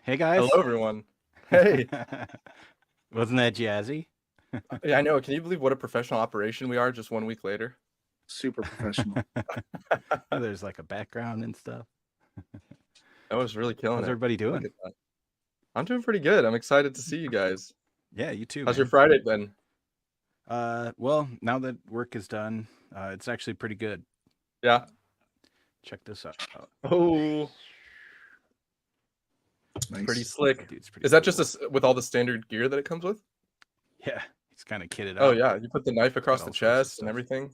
Hey Hello, guys. everyone. Hey. Wasn't that jazzy? Yeah, I know. Can you believe what a professional operation we are just 1 week later? Super professional. There's like a background and stuff. I was really killing How's it. everybody Look doing? at that. I'm doing pretty good. I'm excited to see you guys. Yeah, you too, How's your man. Friday been? Well, now that work is done, it's actually pretty good. Yeah. Check this out. Oh, pretty Nice. slick. Dude's pretty Is that cool. just with all the standard gear that it comes with? Yeah, he's kind of kitted Oh, out. yeah. You put the knife across Got the all sorts of chest and stuff. everything.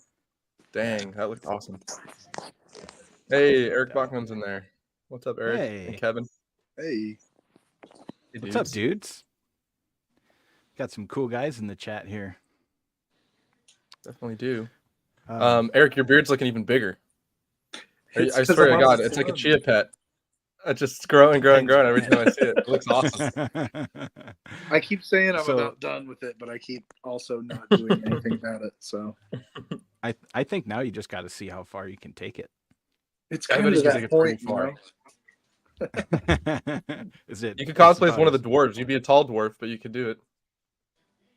Yeah. Dang, that looks awesome. Hey, Eric No. Bachman's in there. What's up, Eric? And Hey, Kevin? Hey. Hey, what's up, dudes. dudes? Got some cool guys in the chat here. Definitely do. Eric, your beard's looking even bigger. I swear to God, it's like a chia pet. It's just growing every time I see it. It looks awesome. I keep saying I'm So- about done with it, but I keep also not doing anything about it. So I think now you just got to see how far you can take it. it's I kind bet of you can that take it point, pretty far. Is it? You could it's cosplay as one of the about dwarves. You'd be a tall dwarf, but you could do it.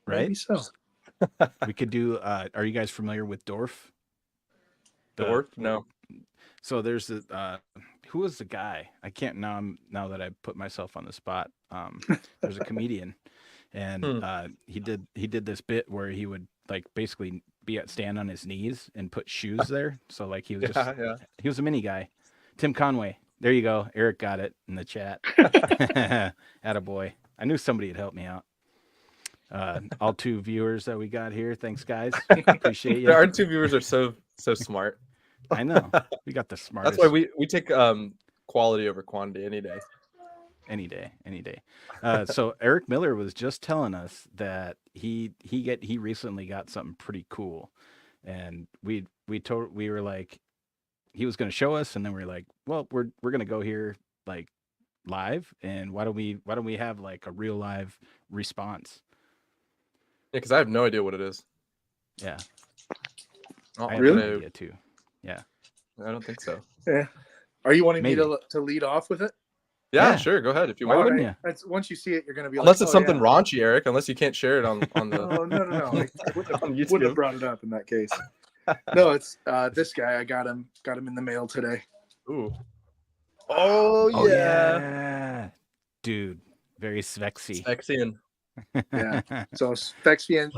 right? Maybe so. We could do. Are you guys familiar with Dorf? Dwarf? No. So there's a. Who was the guy? I can't now. Now that I put myself on the spot. There's a comedian, and he did this bit where he would like basically stand on his knees and put shoes there. So like he was just he was a mini guy. Tim Conway. There you go. Eric got it in the chat. Attaboy. I knew somebody would help me out. All two viewers that we got here. Thanks, guys. Appreciate you. Our two viewers are so smart. I know. We got the smartest. That's why we take quality over quantity any day. Any day. So Eric Miller was just telling us that he recently got something pretty cool, and we were like, he was going to show us, and then we were like, well, we're going to go here like live, and why don't we have like a real live response? Yeah, because I have no idea what it is. Yeah, I have Really? no idea too. Yeah, I don't think so. Yeah. Are you wanting Maybe. me to lead off with it? Yeah, Yeah. sure. Go ahead if you Why want. wouldn't you? Once you see it, you're going to be Unless like, it's oh, something yeah. raunchy, Eric. Unless you can't share it on the Oh, no. I wouldn't on have YouTube. brought it up in that case. No, it's this guy. I got him in the mail today. Ooh. Oh yeah. Dude, very sexy. Sexy and Yeah. So Phexian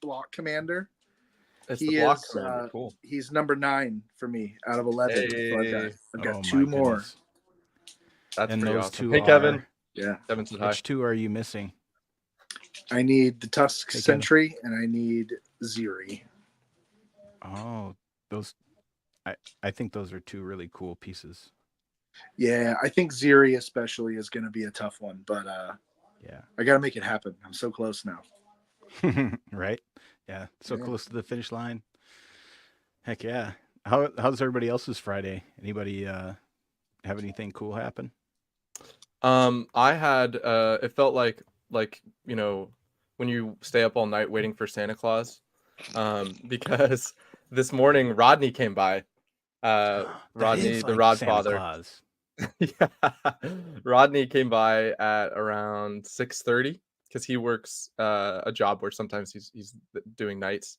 block commander. it's He the block is, commander. Cool. He's number 9 for me out of 11. Hey. So I've got Oh, 2 my more. goodness. That's And pretty those awesome. two Hey, Kevin. are- Yeah. Kevin said hi. Which two are you missing? I need the Tusk Hey, Kevin. Sentry and I need Ziri. Oh, those. I think those are two really cool pieces. Yeah, I think Ziri especially is going to be a tough one, but Yeah. I got to make it happen. I'm so close now. Right? Yeah. So Yeah. close to the finish line. Heck yeah. How's everybody else's Friday? Anybody have anything cool happen? I had it felt like you know when you stay up all night waiting for Santa Claus, because this morning Rodney came by. Rodney, the Rod Santa father. Claus. Yeah, Rodney came by at around 6:30 because he works a job where sometimes he's doing nights,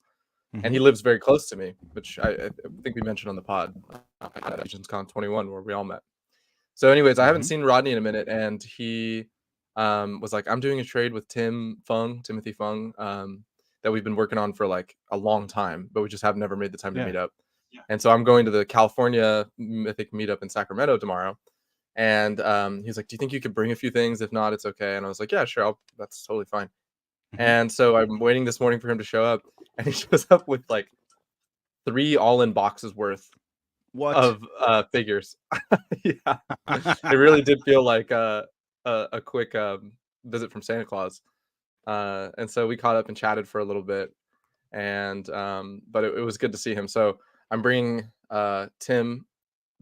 and he lives very close to me, which I think we mentioned on the pod at Legends Con 21 where we all met. So, anyways, I haven't seen Rodney in a minute, and he was like, "I'm doing a trade with Timothy Fung, that we've been working on for like a long time, but we just have never made the time to meet up." And so I'm going to the California Mythic meetup in Sacramento tomorrow. And he's like, "Do you think you could bring a few things? If not, it's okay." And I was like, "Yeah, sure. That's totally fine." And so I'm waiting this morning for him to show up, and he shows up with like 3 all-in boxes worth of figures. Yeah, it really did feel like a quick visit from Santa Claus. And so we caught up and chatted for a little bit, and but it was good to see him. So I'm bringing Tim,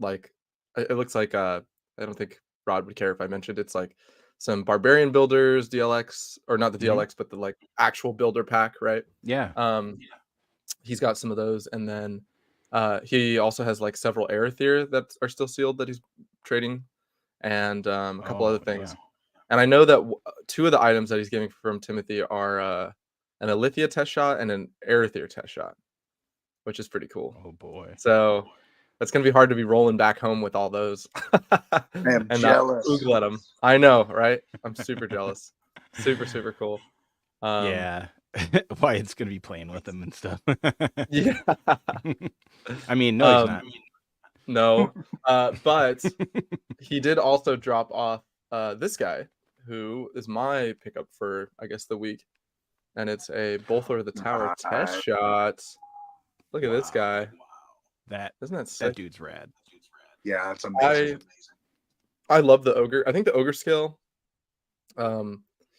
like it looks like I don't think Rod would care if I mentioned it's like some Barbarian Builders DLX, or not the DLX, but the like actual builder pack, right? Yeah. He's got some of those, and then he also has like several Aerithyr that are still sealed that he's trading. and a couple other things. Yeah. And I know that 2 of the items that he's getting from Timothy are an Alithia test shot and an Arethyr test shot, which is pretty cool. Oh boy. So that's gonna be hard to be rolling back home with all those. I am and jealous. Oogle at 'em. I know, right? I'm super jealous. Super, super cool. Yeah. Wyatt's gonna be playing with him and stuff. Yeah. I mean, no, he's not. No. But he did also drop off this guy, who is my pickup for, I guess, the week. And it's a Bolthor of the Tower test shot. Look at this guy. That Isn't that that sick? dude's rad. Yeah, that's amazing. I love the ogre. I think the ogre skill,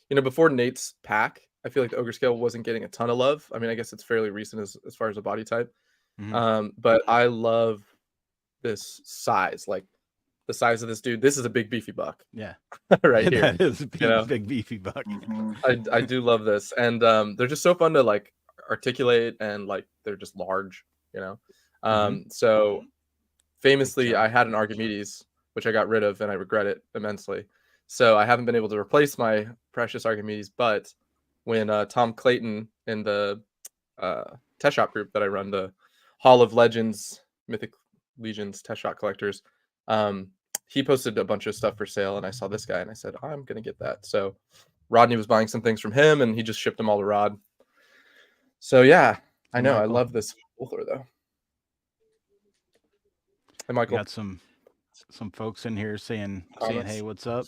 before Nate's pack, I feel like the ogre skill wasn't getting a ton of love. I mean, I guess it's fairly recent as far as a body type. Mhm. But I love this size, like the size of this dude. This is a big beefy buck Yeah. right here. That is a big, you know? big beefy buck. Mhm. I do love this, and they're just so fun to like articulate, and like they're just large, you know. So famously, I had an Archimedes, which I got rid of, and I regret it immensely. So I haven't been able to replace my precious Archimedes. But when Tom Clayton in the test shot group that I run, the Hall of Legends, Mythic Legions test shot collectors, he posted a bunch of stuff for sale, and I saw this guy, and I said, I'm gonna get that. So Rodney was buying some things from him, and he just shipped them all to Rod. So yeah, I know. I Michael. love this Bolthor though. Hey, We Michael. got some folks in here saying, Comments. hey, what's up?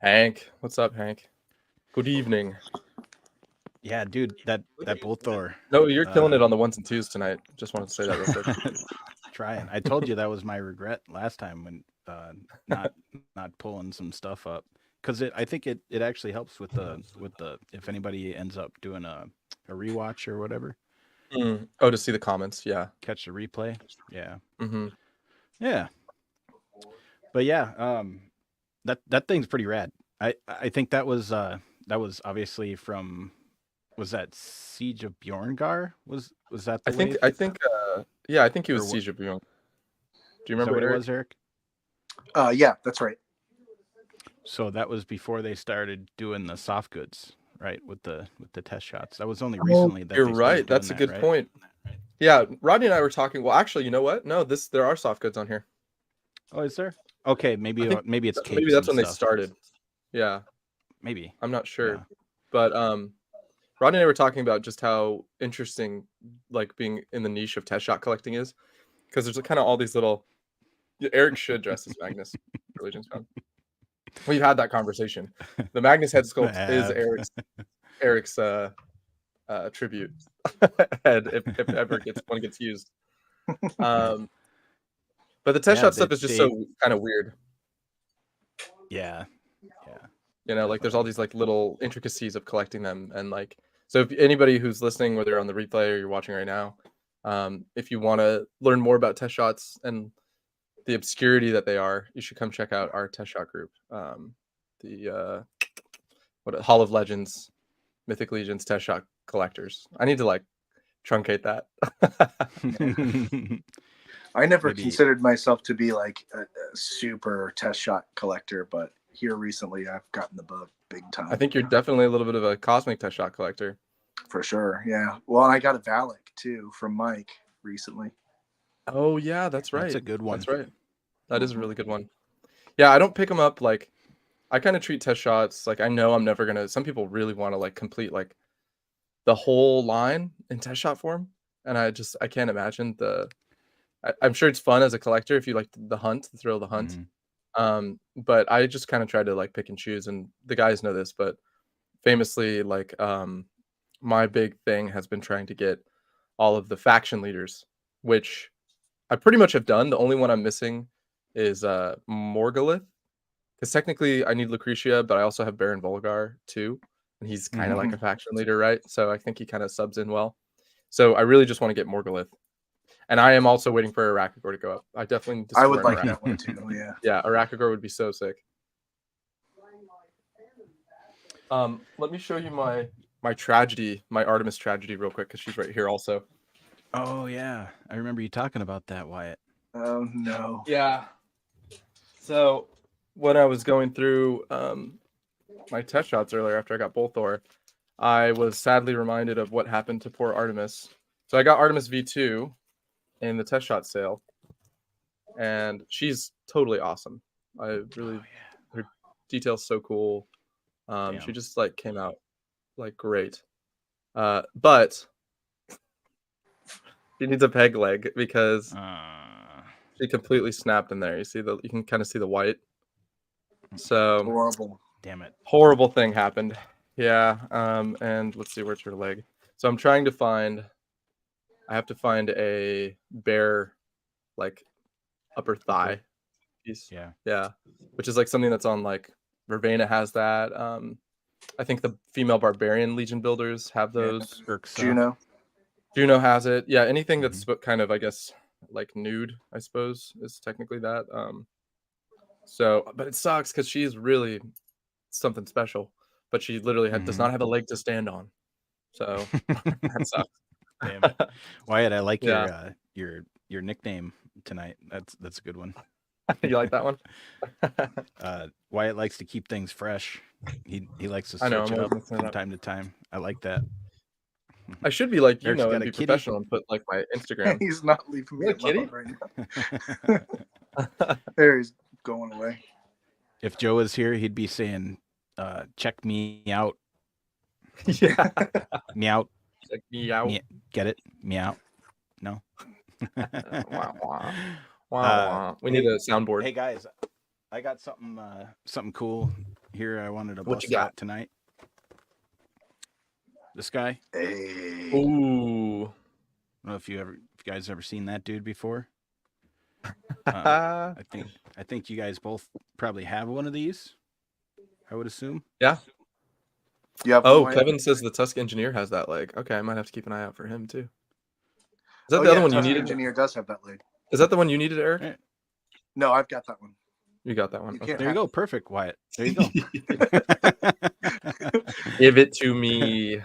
Hank, what's up, Hank? Good evening. Yeah, dude, that Bolthor. No, you're killing it on the 1s and 2s tonight. Just wanted to say that real quick. Trying. I told you that was my regret last time when not pulling some stuff up, because I think it actually helps with the if anybody ends up doing a rewatch or whatever, Oh, to see the comments, yeah. catch the replay. Yeah. Mm-hmm. Yeah. But yeah, that thing's pretty rad. I think that was obviously from, was that Siege of Bjorngar? Was that the I think wave? I think yeah, I think he was Or Siege of Bjorn. Do you Is that remember what it Eric? was, Eric? Yeah, that's right. So that was before they started doing the soft goods, right? With the test shots. That was only recently that You're they started right. doing That's a that, good right? point. Yeah, Rodney and I were talking. Well, actually, you know what? No, there are soft goods on here. Oh, is there? Okay, maybe I think maybe it's capes maybe that's and when they stuff. started. Yeah, Maybe. I'm not sure. Yeah. But Rodney and I were talking about just how interesting like being in the niche of test shot collecting is, because there's kind of all these little. Eric should dress as Magnus for Legion's Con. We've had that conversation. The Magnus head sculpt is Eric's tribute head if ever one gets used. But the test shot stuff is just so kind of weird. Yeah. You know, like there's all these like little intricacies of collecting them, and like, so if anybody who's listening, whether you're on the replay or you're watching right now, if you want to learn more about test shots and the obscurity that they are, you should come check out our test shot group. The Hall of Legends, Mythic Legions test shot collectors. I need to like truncate that. I never considered myself to be like a super test shot collector, but here recently I've gotten the bug big time. I think you're definitely a little bit of a cosmic test shot collector. For sure, yeah. Well, I got a Valak too from Mike recently. Oh yeah, that's right. That's a good one. That's right. That is a really good one. Yeah, I don't pick them up like, I kind of treat test shots like I know I'm never gonna. Some people really want to like complete like the whole line in test shot form, and I can't imagine I'm sure it's fun as a collector if you like the hunt, the thrill of the hunt. But I just kind of try to like pick and choose, and the guys know this, but famously, like my big thing has been trying to get all of the faction leaders, which I pretty much have done. The only one I'm missing is Morgulith, because technically I need Lucretia, but I also have Baron Volgar too, and he's kind of like a faction leader, right? So I think he kind of subs in well. So I really just want to get Morgulith. And I am also waiting for Arakagor to go up. I definitely need to I would like that one too. Yeah. Yeah, Arakagor would be so sick. Let me show you my tragedy, my Artemis tragedy, real quick, because she's right here also. Oh yeah, I remember you talking about that, Wyatt. Oh no. Yeah. So when I was going through my test shots earlier after I got Bolthor, I was sadly reminded of what happened to poor Artemis. So I got Artemis V2 in the test shot sale, and she's totally awesome. I really, her detail's so cool. She just like came out like great. But she needs a peg leg because she completely snapped in there. You can kind of see the white. So Horrible. Damn it. Horrible thing happened. Yeah. And let's see, where's her leg? So I'm trying to find. I have to find a bare, like, upper thigh piece. Yeah. Which is like something that's on like Vervena has that. I think the female barbarian Legion builders have those. Juno has it. Yeah. Anything that's kind of, I guess, like nude, I suppose, is technically that. So, but it sucks because she's really something special, but she literally does not have a leg to stand on. So that sucks. Damn it. Wyatt, I like your nickname tonight. That's a good one. You like that one? Wyatt likes to keep things fresh. He likes to I know, switch I'm it always up from time to time. I like that. I should be like, Eric's got and a be kitty. professional and put like my Instagram. He's not leaving me Look, kitty. alone right now. There, he's going away. If Joe was here, he'd be saying, check me out. Yeah. Meow. Like meow. Get it? Meow. No. Wah, wah. Wah. We need a soundboard. Hey guys, I got something cool here. I wanted to bust out tonight. This guy. Hey. Ooh. I don't know if you guys ever seen that dude before. I think you guys both probably have one of these. I would assume. Yeah. Yeah. Oh, Kevin says the Tusk Engineer has that leg. Okay, I might have to keep an eye out for him too. Is that the other one you needed? Engineer does have that leg. Is that the one you needed, Eric? No, I've got that one. You got that one. Okay. There you go. Perfect, Wyatt. There you go. Give it to me.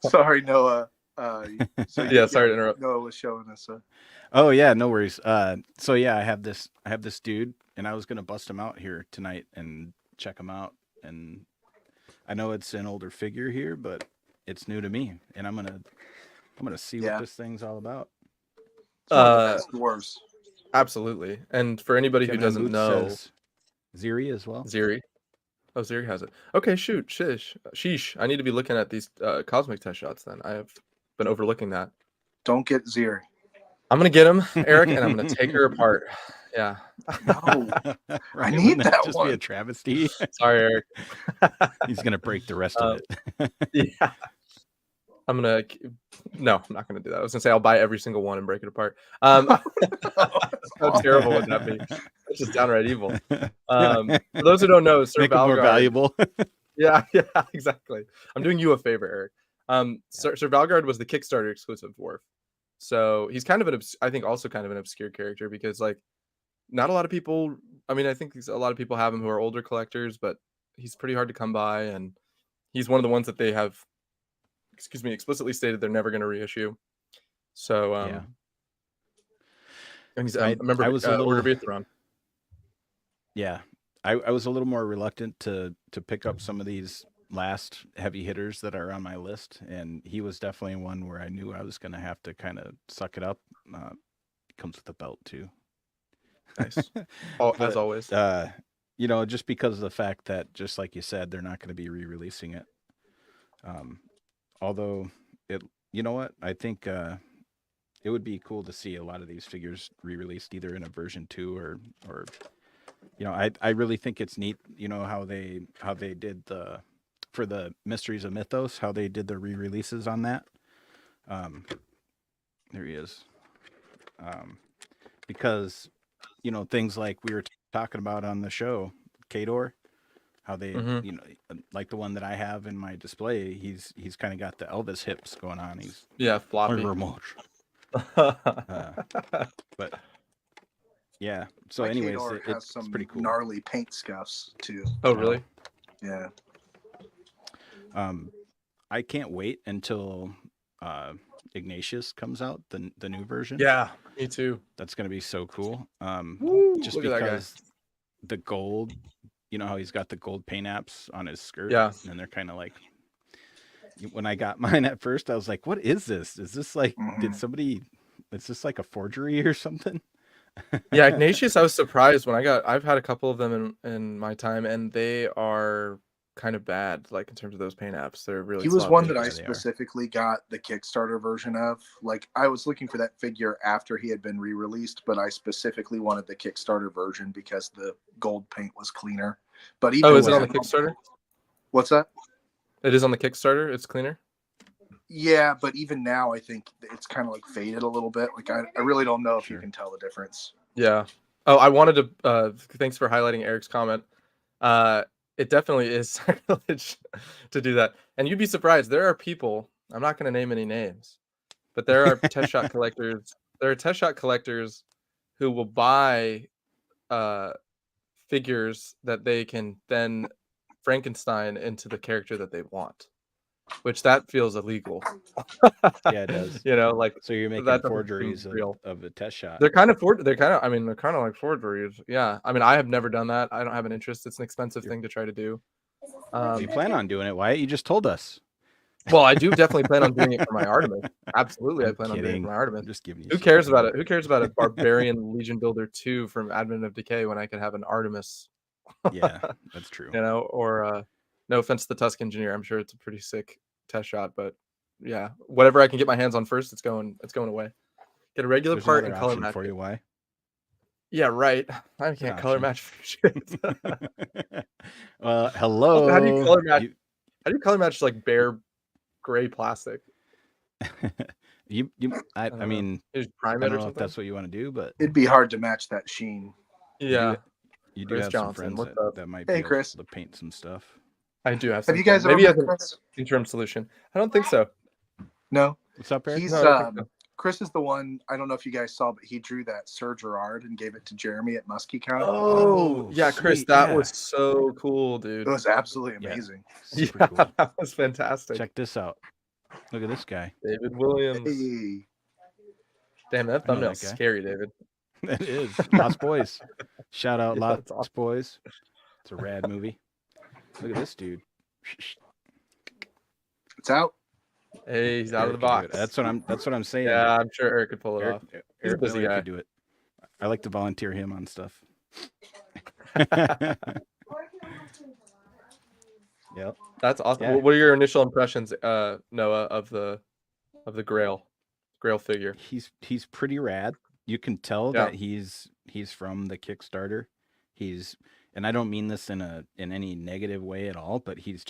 Sorry, Noah. Sorry to interrupt. Noah was showing us. Oh yeah, no worries. So yeah, I have this dude, and I was gonna bust him out here tonight and check him out. And I know it's an older figure here, but it's new to me, and I'm gonna see what this thing's all about. Dwarves. Absolutely. And for anybody who doesn't know, Ziri as well. Ziri. Oh, Ziri has it. Okay, shoot, sheesh. I need to be looking at these cosmic test shots. Then I have been overlooking that. Don't get Ziri. I'm gonna get him, Eric, and I'm gonna take her apart. Yeah. No, I need that just one. Be a travesty. Sorry, Eric. He's gonna break the rest of it. Yeah. No, I'm not gonna do that. I was gonna say I'll buy every single one and break it apart. How terrible would that be? That's just downright evil. For those who don't know, Sir Make it more valuable. Yeah, exactly. I'm doing you a favor, Eric. Sir Valgard was the Kickstarter exclusive dwarf, so he's kind of I think also kind of an obscure character because like not a lot of people. I mean, I think a lot of people have him who are older collectors, but he's pretty hard to come by, and he's one of the ones that they have. Explicitly stated they're never going to reissue. So, and he's, I remember I was a little Order-Beathron. Yeah, I was a little more reluctant to pick up some of these last heavy hitters that are on my list, and he was definitely one where I knew I was going to have to kind of suck it up. Comes with a belt too. Nice. As always. Just because of the fact that, just like you said, they're not going to be re-releasing it. Although I think it would be cool to see a lot of these figures re-released either in a version 2 or I really think it's neat, how they did for the Mysteries of Mythos, how they did the re-releases on that. There he is. Because things like we were talking about on the show, Khador, how they, like the one that I have in my display, he's kind of got the Elvis hips going on. He's floppy. But yeah. So, anyways, it's pretty cool. Gnarly paint scuffs too. Oh, really? Yeah. I can't wait until Ignatius comes out, the new version. Yeah, me too. That's gonna be so cool. Woo, just because the gold. You know how he's got the gold paint apps on his skirt, Yeah. and they're kind of like. When I got mine at first, I was like, "What is this? Is this like? Did somebody? Is this like a forgery or something?" Yeah, Ignatius, I was surprised when I've had a couple of them in my time, and they are kind of bad, like in terms of those paint apps. They're really He was sloppy. one that I Yeah, they are. specifically got the Kickstarter version of. Like, I was looking for that figure after he had been re-released, but I specifically wanted the Kickstarter version because the gold paint was cleaner. But even Oh, is it on then- the Kickstarter? What's that? It is on the Kickstarter. It's cleaner. Yeah, but even now, I think it's kind of like faded a little bit. Like, I really don't know if you Sure. can tell the difference. Yeah. Oh, I wanted to. Thanks for highlighting Eric's comment. It definitely is sacrilege to do that, and you'd be surprised. There are people. I'm not going to name any names, but there are test shot collectors. There are test shot collectors who will buy figures that they can then Frankenstein into the character that they want, which that feels illegal. Yeah, it does. You know, like So you're that making doesn't seem forgeries real. of a test shot. They're kind of like forgeries. Yeah. I mean, I have never done that. I don't have an interest. It's an expensive thing to try to do. If you plan on doing it, Wyatt, you just told us. Well, I do definitely plan on doing it for my Artemis. Absolutely, I I'm plan on doing it kidding. for my Artemis. I'm just giving you. Who shit, cares man. about it? Who cares about a Barbarian Legion Builder 2 from Advent of Decay when I could have an Artemis? Yeah, that's true. You know, or no offense to the Tusk Engineer, I'm sure it's a pretty sick test shot, but yeah, whatever I can get my hands on first, it's going away. Get a regular There's part another and color option match for it. you. Why? Yeah, right. I can't color option. match for shit. Hello. How do you color match? How do you color match like bare gray plastic? I don't know. mean, You just prime I it don't or know if something? that's what you want to do, but It'd be hard to match that sheen. Yeah, you do Chris have Johnson, some friends what's that, up? that might Hey, be able Chris. to paint some stuff. I do have. Have some you guys friends. ever maybe as met an Chris? interim solution? I don't think so. No. What's up, Eric? He's No, I don't think so. Chris is the one. I don't know if you guys saw, but he drew that Sir Gerard and gave it to Jeremy at Muskie-Con. Oh, yeah, Chris, sweet, that yeah. was so cool, dude. It was absolutely Yeah. amazing. Super Yeah, cool. that was fantastic. Check this out. Look at this guy. David Williams. Hey. Damn, that I know thumbnail's that guy. scary, David. That is Lost Boys. Shout out Yeah, Lost that's awesome. Boys. It's a rad movie. Look at this dude. It's out. Hey, he's out of Eric the could do it. box. That's what I'm saying. Yeah, I'm sure Eric could pull it Eric, off. He's a busy Miller guy. could do it. I like to volunteer him on stuff. Yep. That's awesome. Yeah. What are your initial impressions, Noah, of the Grail figure? He's pretty rad. You can tell Yeah. that he's from the Kickstarter. And I don't mean this in any negative way at all, but he's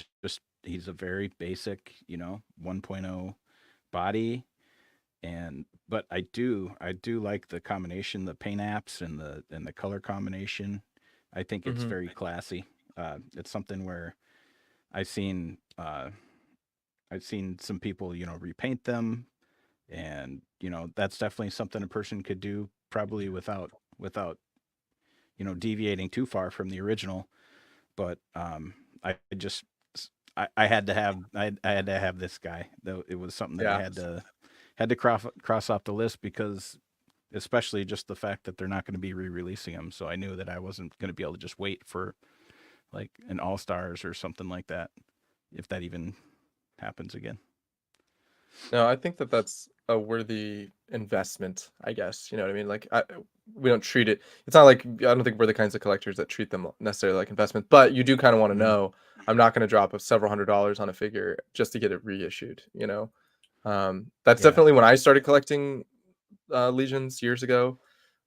a very basic, 1.0 body. But I do like the combination, the paint apps and the color combination. I think it's Mhm. very classy. It's something where I've seen some people, repaint them, and that's definitely something a person could do, probably without deviating too far from the original. But I had to have this guy, though. It was something that Yeah. I had to cross off the list, because especially just the fact that they're not going to be re-releasing them. So I knew that I wasn't going to be able to just wait for like an All-Stars or something like that, if that even happens again. No, I think that that's a worthy investment, I guess. You know what I mean? Like, we don't treat it. It's not like, I don't think we're the kinds of collectors that treat them necessarily like investment, but you do kind of want to Mhm. know, I'm not going to drop several $100s on a figure just to get it reissued, That's Yeah. definitely when I started collecting Legions years ago.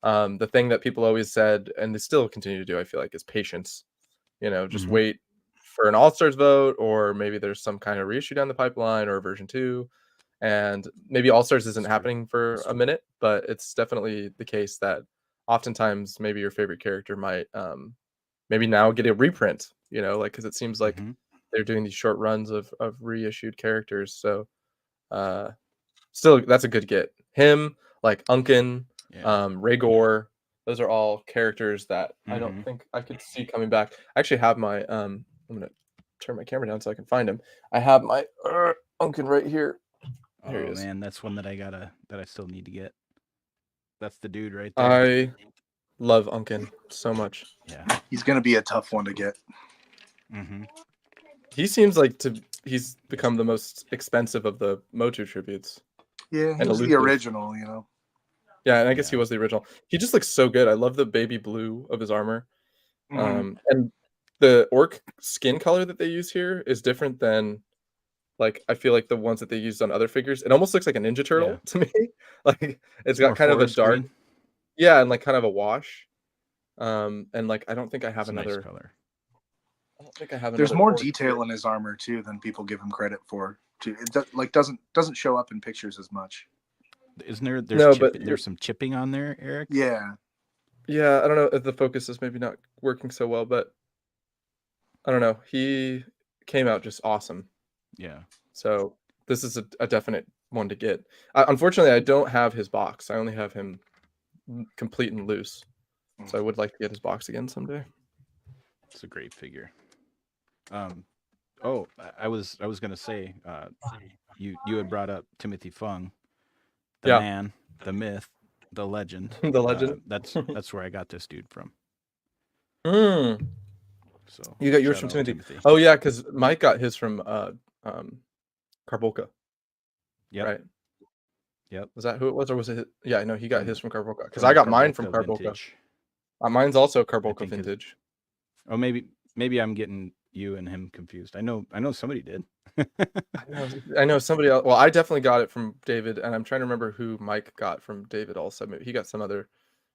The thing that people always said, and they still continue to do, I feel like, is patience. Just Mhm. wait for an All-Stars vote, or maybe there's some kind of reissue down the pipeline, or a version 2. And maybe All-Stars isn't That's true. happening for a minute, but it's definitely the case that oftentimes maybe your favorite character might maybe now get a reprint, because it seems like Mhm. they're doing these short runs of reissued characters. So still, that's a good get. Him, like Unkin, Yeah. Rhaegor, those are all characters that I don't Mhm. think I could see coming back. I actually have my I'm gonna turn my camera down so I can find him. I have my Unkin right here. Here he Oh is. man, that's one that I still need to get. That's the dude right there. Love Unkin so much. Yeah. He's going to be a tough one to get. Mm-hmm. He seems like he's become the most expensive of the Motu tributes. Yeah, And he was the elusive. original, you know. Yeah, and I guess Yeah. he was the original. He just looks so good. I love the baby blue of his armor. Mhm. And the orc skin color that they use here is different than, like, I feel like the ones that they used on other figures. It almost looks like a Ninja Turtle Yeah. to me. Like, it's more got kind of a forest dark, green. yeah, and like kind of a wash. And like I don't think I have It's a nice another. color. I don't think I have There's another more orc detail here. in his armor too than people give him credit for. It doesn't show up in pictures as much. Isn't there? No, but There's some chipping on there, Eric. Yeah. yeah, I don't know if the focus is maybe not working so well, but I don't know. He came out just awesome. Yeah. So this is a definite one to get. Unfortunately, I don't have his box. I only have him complete and loose. So I would like to get his box again someday. It's a great figure. Oh, I was gonna say, you had brought up Timothy Fung, the Yeah. man, the myth, the legend. The legend. That's where I got this dude from. Mm. So You got yours shout from out Timothy. Oh yeah, because Mike got his from Karbolka. Yep. Right. Yep. Was that who it was, or was it? Yeah, no, he got his from Karbolka. Because From I got mine from Karbolka Karbolka. Vintage. Mine's also Karbolka think his- Vintage. Oh, maybe I'm getting you and him confused. I know somebody did. I know somebody else. Well, I definitely got it from David, and I'm trying to remember who Mike got from David also. Maybe he got some other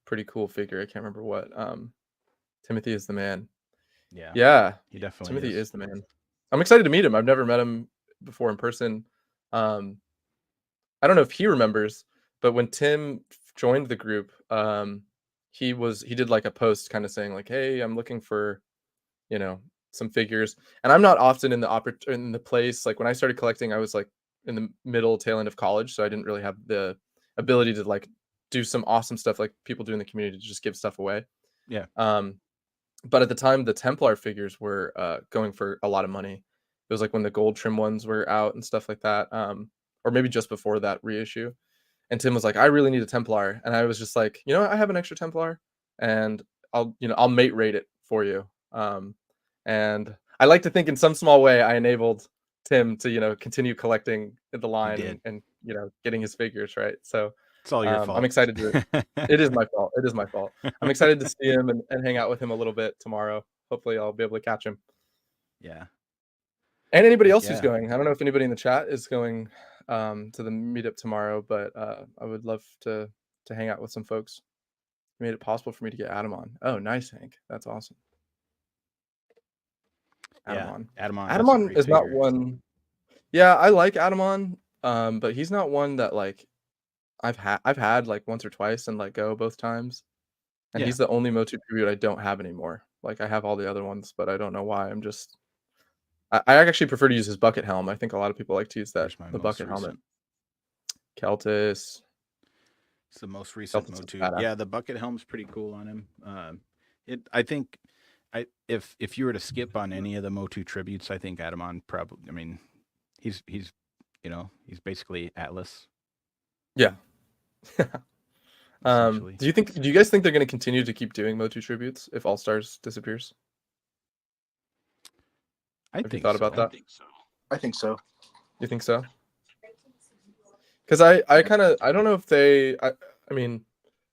pretty cool figure. I can't remember what. Timothy is the man. Yeah. Yeah, He definitely Timothy is the man. I'm excited to meet him. I've never met him before in person. I don't know if he remembers, but when Tim joined the group, he did like a post kind of saying like, "Hey, I'm looking for, some figures." And I'm not often in the place. Like when I started collecting, I was like in the middle tail end of college, so I didn't really have the ability to like do some awesome stuff like people do in the community to just give stuff away. Yeah. But at the time, the Templar figures were going for a lot of money. It was like when the gold trim ones were out and stuff like that, or maybe just before that reissue. And Tim was like, "I really need a Templar," and I was just like, I have an extra Templar, and I'll mate rate it for you. And I like to think in some small way I enabled Tim to continue collecting the line and getting his figures right. So it's all your fault. I'm excited to. It is my fault. It is my fault. I'm excited to see him and hang out with him a little bit tomorrow. Hopefully, I'll be able to catch him. Yeah. And anybody else who's Yeah. going. I don't know if anybody in the chat is going to the meetup tomorrow, but I would love to hang out with some folks. You made it possible for me to get Adam on. Oh, nice, Hank. That's awesome. Adamon. Adamon. Adamon is not one. Yeah, I like Adamon, but he's not one that like I've had like once or twice and let go both times. And he's the only Motu tribute I don't have anymore. Like I have all the other ones, but I don't know why. I actually prefer to use his bucket helm. I think a lot of people like to use that the bucket helmet. Keltis. It's the most recent Motu. Yeah, the bucket helm's pretty cool on him. I think if you were to skip on any of the Motu tributes, I think Adamon probably. I mean, he's basically Atlas. Yeah. Do you guys think they're going to continue to keep doing Motu tributes if All Stars disappears? Have you thought about that? I think so. You think so? Because I don't know if they. I mean,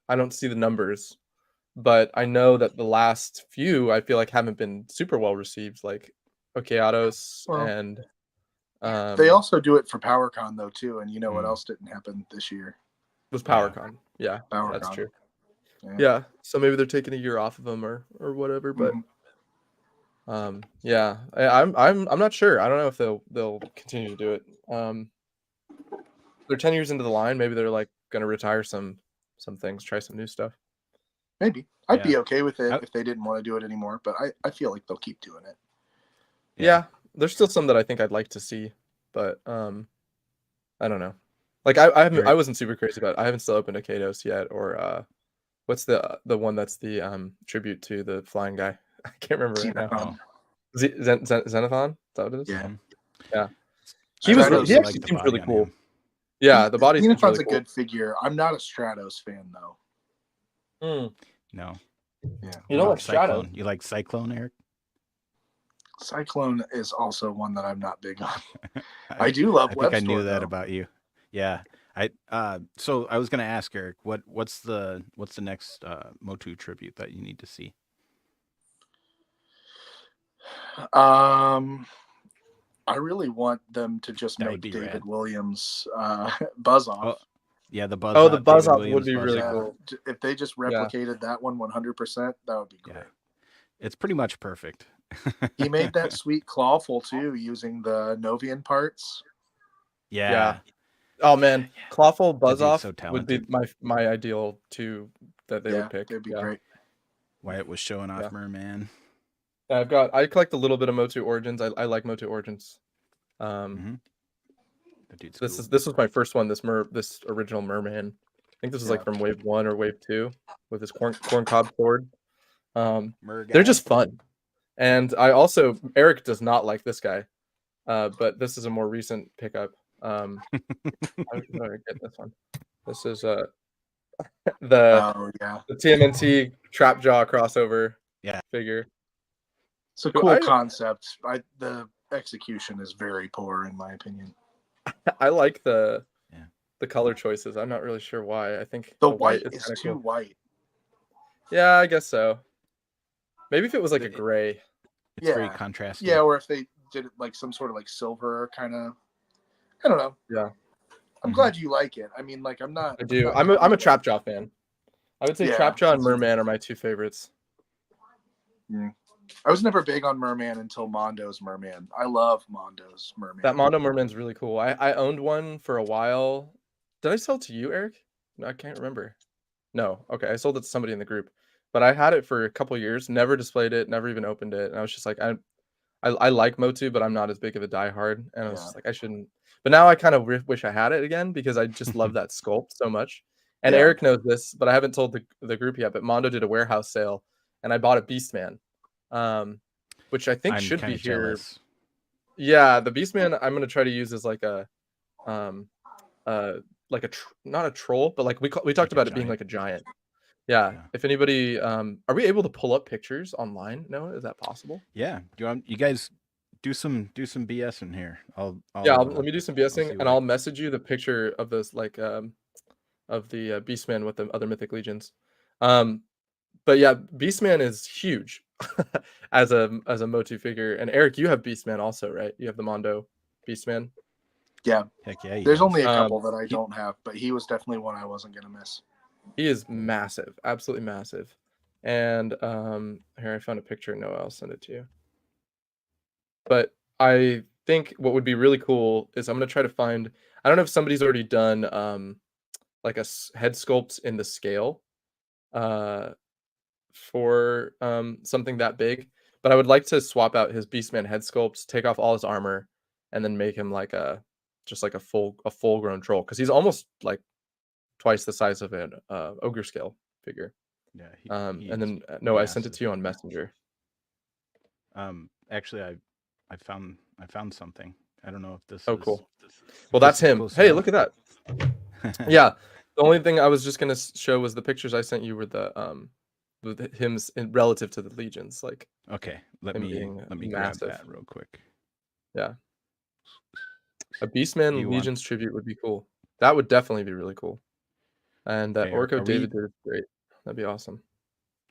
I don't see the numbers, but I know that the last few I feel like haven't been super well received, like Okeanos and. They also do it for PowerCon though too, and what else didn't happen this year? Was PowerCon? Yeah, PowerCon. That's true. Yeah, so maybe they're taking a year off of them or whatever, but. Yeah, I'm not sure. I don't know if they'll continue to do it. They're 10 years into the line. Maybe they're like going to retire some things, try some new stuff. Maybe I'd be okay with it if they didn't want to do it anymore. But I feel like they'll keep doing it. Yeah, there's still some that I think I'd like to see, but I don't know. Like I wasn't super crazy about it. I haven't still opened a Kados yet, or what's the one that's the tribute to the flying guy? I can't remember right now. Xenothon? Is that what it is? Yeah. He actually seems really cool. Yeah, the body. Xenothon's a good figure. I'm not a Stratos fan though. No. Yeah. You don't What like about Strato? Cyclone? You like Cyclone, Eric? Cyclone is also one that I'm not big on. I do love I think I knew WebStorm, that though. about you. Yeah. So I was gonna ask Eric, what's the next Motu tribute that you need to see? I really want them to just That make would be David rad. Williams buzz off. Oh, yeah, the buzz Oh, the off, buzz David off would Williams be buzz really off. cool. If they just replicated that one 100%, that would be great. Yeah. It's pretty much perfect. He made that sweet clawful too, using the Novian parts. Yeah. Oh man, Clawful Buzz dude's Off so would be talented. my ideal too that they Yeah, would pick. they'd be Yeah. great. Wyatt was showing off Yeah. Merman. I collect a little bit of Motu Origins. I like Motu Origins. That dude's This cool. was my first one. This original Merman. I think this is like from wave 1 or wave 2 with his corn cob sword. They're just fun. And I also Eric does not like this guy, but this is a more recent pickup. How did I get this one? This is the TMNT Trapjaw crossover figure. It's a cool concept. The execution is very poor in my opinion. I like the color choices. I'm not really sure why. I think the white is kinda too cool. white. Yeah, I guess so. Maybe if it was like a gray. It's very contrasty. Yeah, or if they did it like some sort of like silver kind of. I don't know. Yeah. I'm glad you like it. I mean, like I'm not. I do. I'm a Trapjaw fan. I would say Trapjaw and Merman are my two favorites. I was never big on Merman until Mondo's Merman. I love Mondo's Merman. That Mondo Merman's really cool. I owned one for a while. Did I sell it to you, Eric? No, I can't remember. No. Okay, I sold it to somebody in the group. But I had it for a couple years, never displayed it, never even opened it. And I was just like, I like Motu, but I'm not as big of a diehard. And I was just like, I shouldn't. But now I kind of wish I had it again because I just love that sculpt so much. And Eric knows this, but I haven't told the group yet. But Mondo did a warehouse sale, and I bought a Beastman, which I think should be here. Jealous. Yeah, the Beastman I'm gonna try to use as like a, not a troll, but like we talked about it being like a giant. Yeah. If anybody, are we able to pull up pictures online? Noah, is that possible? Yeah. Do you guys do some BS in here? Let me do some BSing, and I'll message you the picture of this, like, of the Beastman with the other Mythic Legions. But yeah, Beastman is huge as a Motu figure. And Eric, you have Beastman also, right? You have the Mondo Beastman. Yeah. Heck yeah. There's only a couple that I don't have, but he was definitely one I wasn't gonna miss. He is massive, absolutely massive. And here I found a picture. Noah, I'll send it to you. But I think what would be really cool is I'm gonna try to find. I don't know if somebody's already done like a head sculpt in the scale for something that big. But I would like to swap out his Beastman head sculpts, take off all his armor, and then make him like a full grown troll, because he's almost like twice the size of an ogre scale figure. Yeah. And then no, I sent it to you on Messenger. Actually, I found something. I don't know if this. Oh, is, cool. Well, that's him. Hey, look at that. Yeah. The only thing I was just gonna show was the pictures I sent you were the with him relative to the legions, like. Okay. Let me grab that real quick. Yeah. A Beastman Legions tribute would be cool. That would definitely be really cool. And that Orko David did great. That'd be awesome.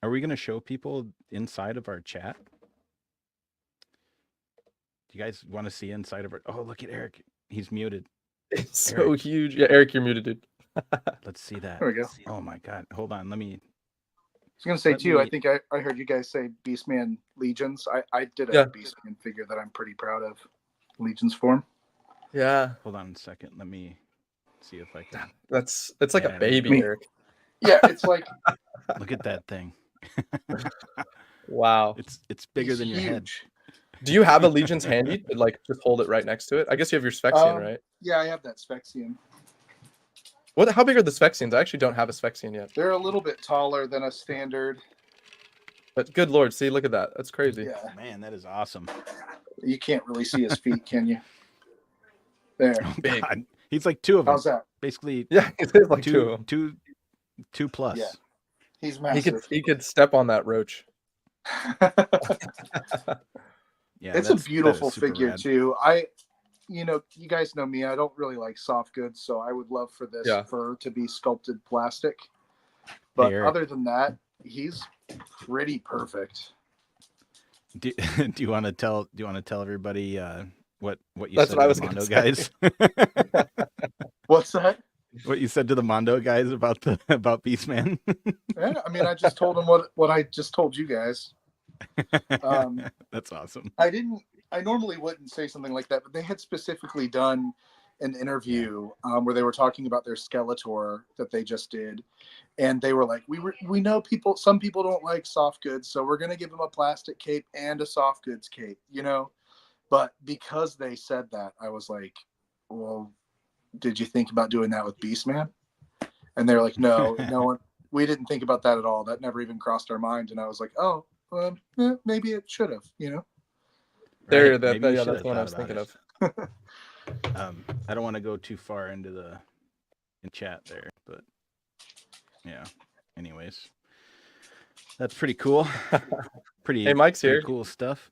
Are we going to show people inside of our chat? Do you guys want to see inside of our... Oh, look at Eric. He's muted. It's so huge. Yeah, Eric, you're muted, dude. Let's see that. There we go. Oh my God. Hold on. I was going to say too, I think I heard you guys say Beastman Legions. I did a Beastman figure that I'm pretty proud of. Legions form. Yeah. Hold on a second. Let me see if I can. It's like a baby, Eric. Yeah, it's like. Look at that thing. Wow. It's bigger than your head. Do you have a Legions handy? Like, just hold it right next to it. I guess you have your Sphexian, right? Yeah, I have that Sphexian. How big are the Sphexians? I actually don't have a Sphexian yet. They're a little bit taller than a standard. But good Lord, see, look at that. That's crazy. Yeah. Man, that is awesome. You can't really see his feet, can you? There. Oh, big. God. He's like two of them. How's that? Basically, yeah, it's like two plus. Yeah. He's He massive. could step on that roach. Yeah, It's a that is beautiful super figure rad. too. You guys know me. I don't really like soft goods, so I would love for this Yeah. fur to be sculpted plastic. Hey, But Eric, other than that, he's pretty perfect. do you want to tell everybody what you That's said what I to was the gonna Mondo say. guys? What's that? What you said to the Mondo guys about Beastman? Yeah, I mean, I just told him what I just told you guys. That's awesome. I normally wouldn't say something like that, but they had specifically done an interview where they were talking about their Skeletor that they just did, and they were like, we know some people don't like soft goods, so we're gonna give them a plastic cape and a soft goods cape, But because they said that, I was like, well, did you think about doing that with Beastman? And they're like, no one. We didn't think about that at all. That never even crossed our mind. And I was like, oh, maybe it should have, Right? That's Maybe you the should have one I thought was about thinking it. of. I don't want to go too far into in chat there, but yeah. Anyways, that's pretty cool. Hey, Mike's pretty here. cool stuff.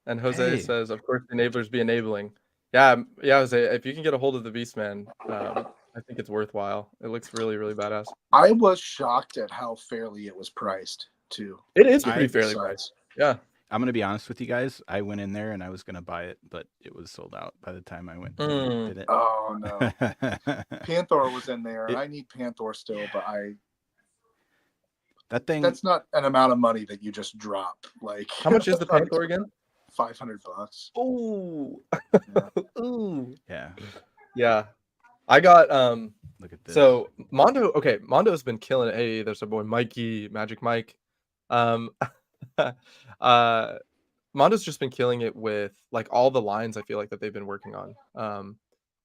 And Jose Hey. says, of course, the enablers be enabling. Yeah, Jose, if you can get a hold of the Beastman, I think it's worthwhile. It looks really, really badass. I was shocked at how fairly it was priced, too. It is pretty fairly Size. priced. Yeah. I'm going to be honest with you guys. I went in there and I was going to buy it, but it was sold out by the time I went and did it. Oh, no. Panther was in there, and I need Panther still, but that's not an amount of money that you just drop. Like, how much is the Panther again? $500. Oh. Yeah. Ooh. Yeah. Yeah. I got Look at this. So Mondo's been killing it. Hey, there's our boy Mikey, Magic Mike. Mondo's just been killing it with like all the lines I feel like that they've been working on.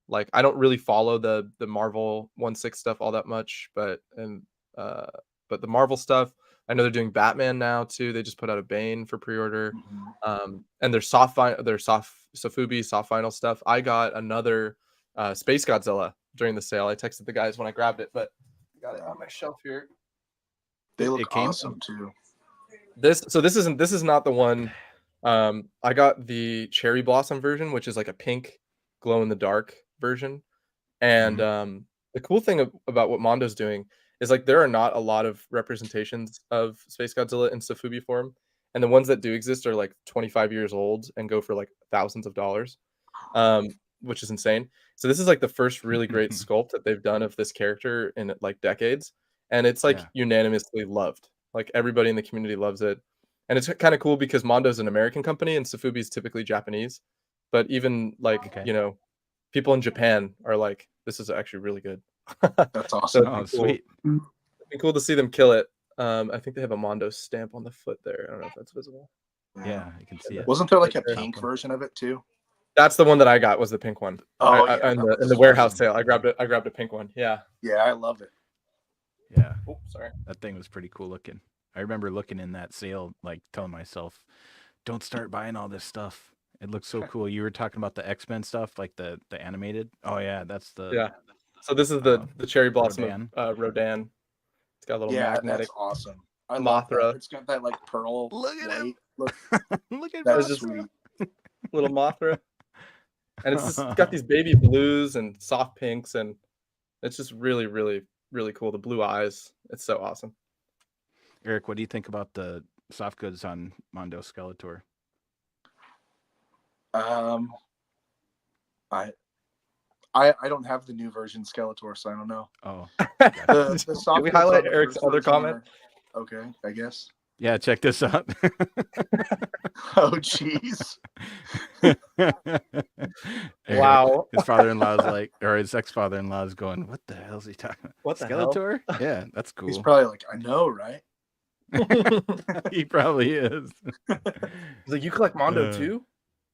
Like I don't really follow the Marvel 1/6 stuff all that much, but the Marvel stuff, I know they're doing Batman now too. They just put out a Bane for pre-order. Mm-hmm. And their soft Sofubi soft vinyl stuff. I got another Space Godzilla during the sale. I texted the guys when I grabbed it, but I got it on my shelf here. They look came- awesome too. This is not the one. I got the Cherry Blossom version, which is like a pink glow in the dark version. And the cool thing about what Mondo's doing is like there are not a lot of representations of Space Godzilla in Sofubi form, and the ones that do exist are like 25 years old and go for like thousands of dollars, which is insane. So this is like the first really great sculpt that they've done of this character in like decades, and it's like unanimously loved. Like everybody in the community loves it, and it's kind of cool because Mondo's an American company and Sofubi is typically Japanese, but even like people in Japan are like, this is actually really good. That's awesome. Oh, sweet. It'd be cool to see them kill it. I think they have a Mondo stamp on the foot there. I don't know if that's visible. Yeah, I can see it. Wasn't there like a Right there. pink version of it too? That's the one that I got, was the pink one. Oh, in the warehouse sale, I grabbed a pink one. Yeah. Yeah, I love it. Yeah. Oh, sorry. That thing was pretty cool looking. I remember looking in that sale, like telling myself, don't start buying all this stuff. It looks so cool. You were talking about the X-Men stuff, like the animated. Oh yeah, that's the So this is the Cherry Blossom Rodan. of Rodan. It's got a little magnetic. That's awesome. I love Mothra. that. It's got that like pearl. Look at him. Look, Look at that's that. sweet. Little Mothra. And it's just got these baby blues and soft pinks, and it's just really, really, really cool. The blue eyes. It's so awesome. Eric, what do you think about the soft goods on Mondo Skeletor? I don't have the new version Skeletor, so I don't know. Oh, The soft Can we goods highlight on the Eric's first other version comment? are- Okay, I guess. yeah. Check this out. Oh, jeez. Eric, Wow. his father-in-law's like, or his ex-father-in-law's going, "What the hell is he talking about? What the hell?" Skeletor? Yeah, that's cool. He's probably like, I know, right? He probably is. He's like, you collect Mondo too,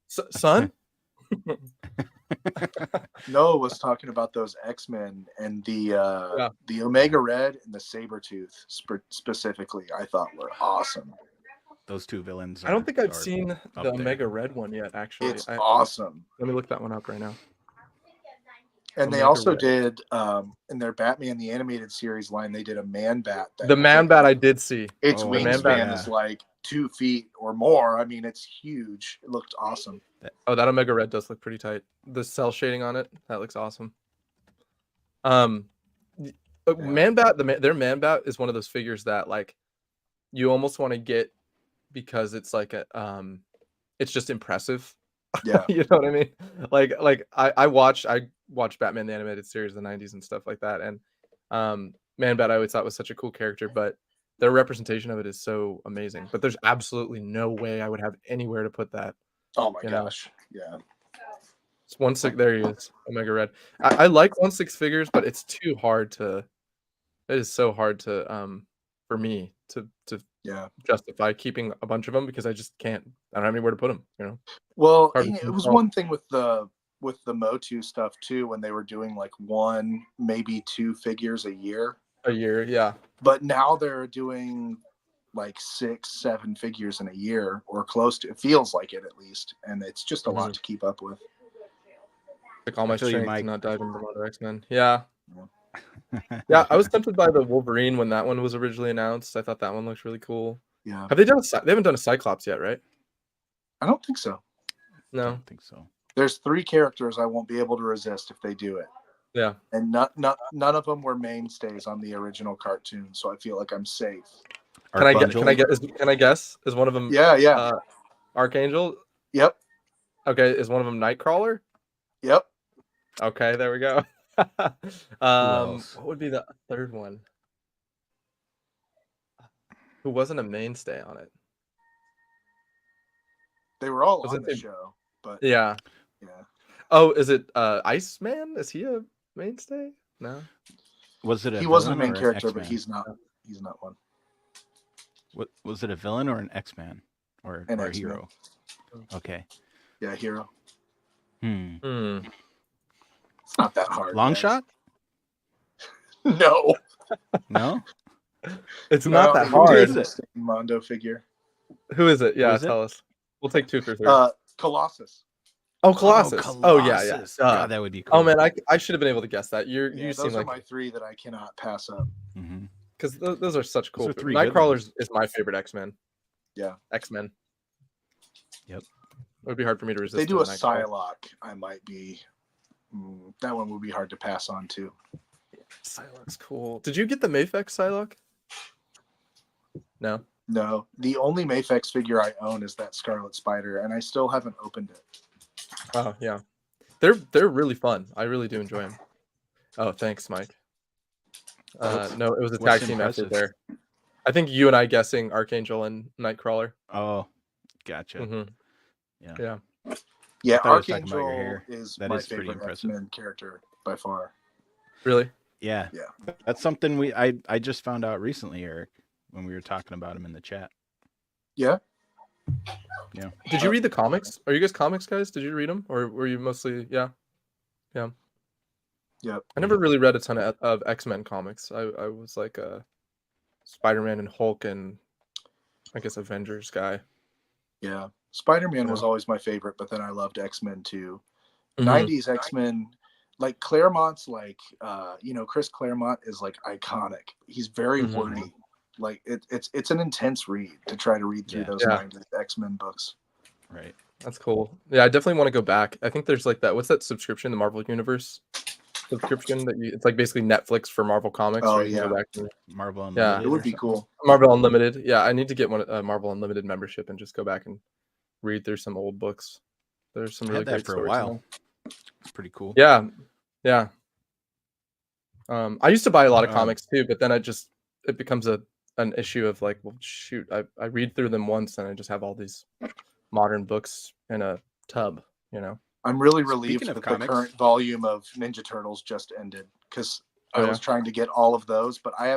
son? Noah was talking about those X-Men and the Omega Red and the Sabretooth specifically. I thought were awesome. Those two villains. I don't think I've are seen up the there. Omega Red one yet. Actually, It's awesome. Let me look that one up right now. And they Omega also Red. did in their Batman the Animated Series line, they did a Man Bat. The Man Bat I did see. Its Oh, Man wingspan Bat. is like 2 feet or more. I mean, it's huge. It looked awesome. Oh, that Omega Red does look pretty tight. The cell shading on it, that looks awesome. Man Bat, their Man Bat is one of those figures that like you almost want to get because it's like a it's just impressive. Yeah. You know what I mean? Like I watched Batman the Animated Series in the 90s and stuff like that, and Man Bat I always thought was such a cool character, but their representation of it is so amazing. But there's absolutely no way I would have anywhere to put that. Oh my You know? gosh. Yeah. It's 1/6. There he is, Omega Red. I like 1/6 figures, but it's too hard to. It is so hard to for me to Yeah. justify keeping a bunch of them because I just can't. I don't have anywhere to put them. You know. Well, Hard to it keep was all. one thing with the Motu stuff too, when they were doing like 1, maybe 2 figures a year. A year, yeah. But now they're doing like 6, 7 figures in a year or close to. It feels like it at least, and it's just a lot to keep up with. Like all my feel you, strength to Mike. not dive into Moto X-Men. Yeah. Yeah, I was tempted by the Wolverine when that one was originally announced. I thought that one looked really cool. Yeah. Have they done they haven't done a Cyclops yet, right? I don't think so. I No. don't think so. There's 3 characters I won't be able to resist if they do it. Yeah. And none of them were mainstays on the original cartoon, so I feel like I'm safe. Can I Archangel? guess? Is one of them Yeah. Archangel? Yep. Okay, is one of them Nightcrawler? Yep. Okay, there we go. else? What would be the third one? Who wasn't a mainstay on it? They were all Was on it the the- show, but Yeah. yeah. Oh, is it Iceman? Is he a mainstay? No. Was it a He wasn't a villain main or an character, but X-Man? he's not. He's not one. What was it, a villain or an X-Man or An a X-Man. hero? Okay. Yeah, hero. Hmm. It's not that hard. Long guys. shot? No. No. It's not that he hard. did a Mondo figure. Who is it? Yeah, is it? tell us. We'll take 2 for 3. Colossus. Oh, Colossus. Oh, yeah, yeah. Colossus. God, that would be cool. Oh man, I should have been able to guess that. You Yeah, seem those are like my 3 that I cannot pass up. Mhm. because those are such cool. are 3 good Nightcrawlers is my favorite X-Men. Yeah. X-Men. Yep. It would be hard for me to If resist. they do a Nightcrawler. Psylocke, I might be. That one would be hard to pass on too. Psylocke's cool. Did you get the Mafex Psylocke? No. No, the only Mafex figure I own is that Scarlet Spider, and I still haven't opened it. Oh yeah, they're really fun. I really do enjoy them. Oh, thanks, Mike. No, it was a What's tag team effort impressive? there. I think you and I guessing Archangel and Nightcrawler. Oh, gotcha. Mhm. Yeah. Yeah, thought I was talking about your Archangel hair. is That my is pretty favorite impressive. X-Men character by far. Really? Yeah. Yeah. That's something I just found out recently, Eric, when we were talking about him in the chat. Yeah. Did you read the comics? Are you guys comics guys? Did you read them, or were you mostly? Yeah. Yep. I never really read a ton of X-Men comics. I was like a Spider-Man and Hulk and I guess Avengers guy. Yeah. Spider-Man was Yeah. always my favorite, but then I loved X-Men too. Mhm. 90s X-Men, like Claremont's like Chris Claremont is like iconic. He's very Mhm. wordy. Like it's an intense read to try to read through Yeah. those Yeah. 90s X-Men books. Right. That's cool. Yeah, I definitely want to go back. I think there's like that. What's that subscription? The Marvel Universe subscription that it's like basically Netflix for Marvel comics. Oh, where you can yeah. go back and Marvel Yeah. Unlimited. It would or be something? cool. Marvel Unlimited. Yeah, I need to get a Marvel Unlimited membership and just go back and read through some old books. There's some I really had that great for a stories in while. there. It's pretty cool. Yeah, yeah. I used to buy a lot of Um, comics too, but then it becomes an issue of like, well, shoot, I read through them once and I just have all these modern books in a tub, you know. I'm really Speaking relieved of that comics- the current volume of Ninja Turtles just ended because Oh, I yeah? was trying to get all of those, but I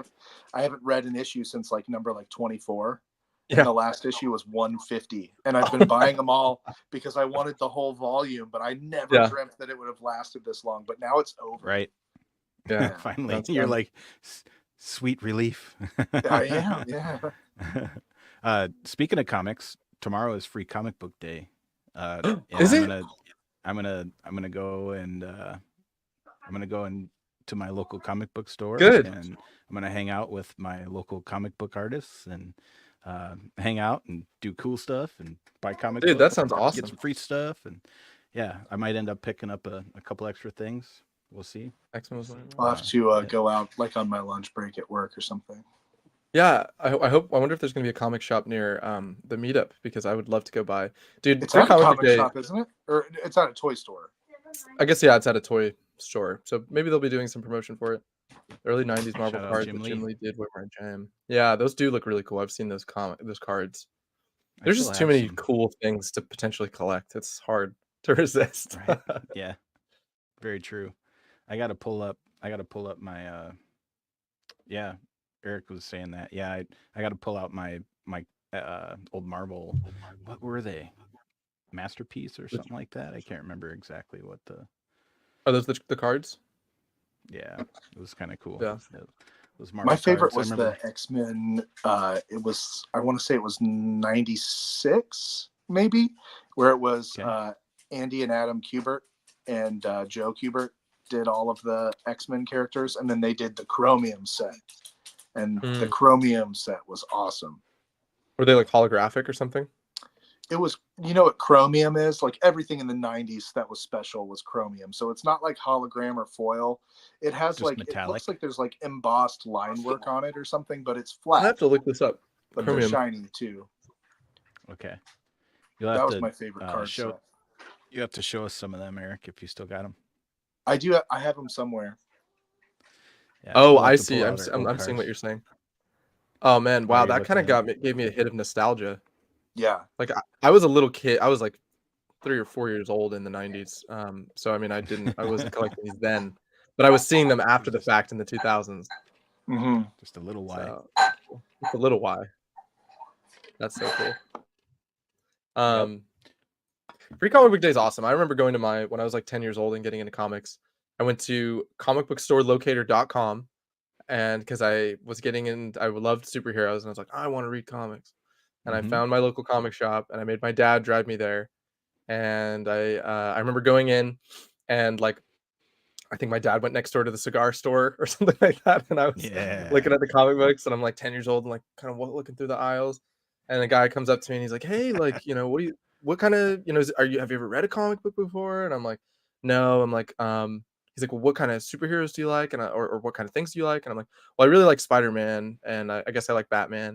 haven't read an issue since like number 24. And Yeah. the last issue was 150. And I've been buying them all because I wanted the whole volume, but I never Yeah. dreamt that it would have lasted this long. But now it's over. Right. Yeah, Finally, that's you're fun. like sweet relief. I am, yeah. Speaking of comics, tomorrow is Free Comic Book Day. And Is I'm it? Gonna, I'm gonna go and I'm gonna go to my local comic book store, Good. and I'm gonna hang out with my local comic book artists and hang out and do cool stuff and buy comic Dude, books, that sounds get awesome. some free stuff, and yeah, I might end up picking up a couple extra things. We'll see. X-Men was one of them. I'll have to Yeah. go out like on my lunch break at work or something. Yeah, I wonder if there's gonna be a comic shop near the meetup, because I would love to go by. Dude, It's Free at a Comic Book comic Day. shop, isn't it? Or it's at a toy store. I guess yeah, it's at a toy store, so maybe they'll be doing some promotion for it. Early '90s Marvel Shout out cards Jim that Lee. Jim Lee did were my jam. Yeah, those do look really cool. I've seen those cards. I There's still just too have many some. cool things to potentially collect. It's hard to resist. Right. Yeah. Very true. I gotta pull up my yeah, Eric was saying that. Yeah, I gotta pull out my old Marvel. What were they? Masterpiece or Which- something like that. I can't remember exactly what the Are those the cards? yeah, it was kind of cool. Yeah. Those Marvel My favorite cards. I was remember, the X-Men. It was, I want to say it was 96, maybe, where it was Okay. Andy and Adam Kubert and Joe Kubert did all of the X-Men characters, and then they did the Chromium set. And the Chromium set was awesome. Were they like holographic or something? It was, you know what Chromium is? Like everything in the 90s that was special was Chromium. So it's not like hologram or foil. It has Just like, metallic? it looks like there's like embossed line work on it or something, but it's I flat. have to look this up. But Chromium. they're shiny too. okay. You'll have That was to my favorite card show. set. You have to show us some of them, Eric, if you still got them. I do. I have them somewhere. Yeah, Oh, we'll have I to see. pull I'm out our seeing old what cards. you're saying. Oh man, wow, you're that kind looking of at gave me a hit of nostalgia. Yeah. Like I was a little kid. I was like 3 or 4 years old in the 90s. So I mean, I wasn't collecting these then, but I was seeing them after the fact in the 2000s. Mm-hmm. Just a little while. So it's a little why. That's so cool. Free Comic Book Day is awesome. I remember going to when I was like 10 years old and getting into comics. I went to comicbookstorelocator.com, and because I was getting in, I loved superheroes, and I was like, I want to read comics. And I found my local comic shop, and I made my dad drive me there. And I remember going in, and like I think my dad went next door to the cigar store or something like that, and I was looking at the comic books, and I'm like 10 years old and like kind of looking through the aisles, and the guy comes up to me and he's like, hey, like, you know, what kind of, you know, have you ever read a comic book before? And I'm like, no. I'm like, he's like, well, what kind of superheroes do you like, and or what kind of things do you like? And I'm like, well, I really like Spider-Man, and I guess I like Batman.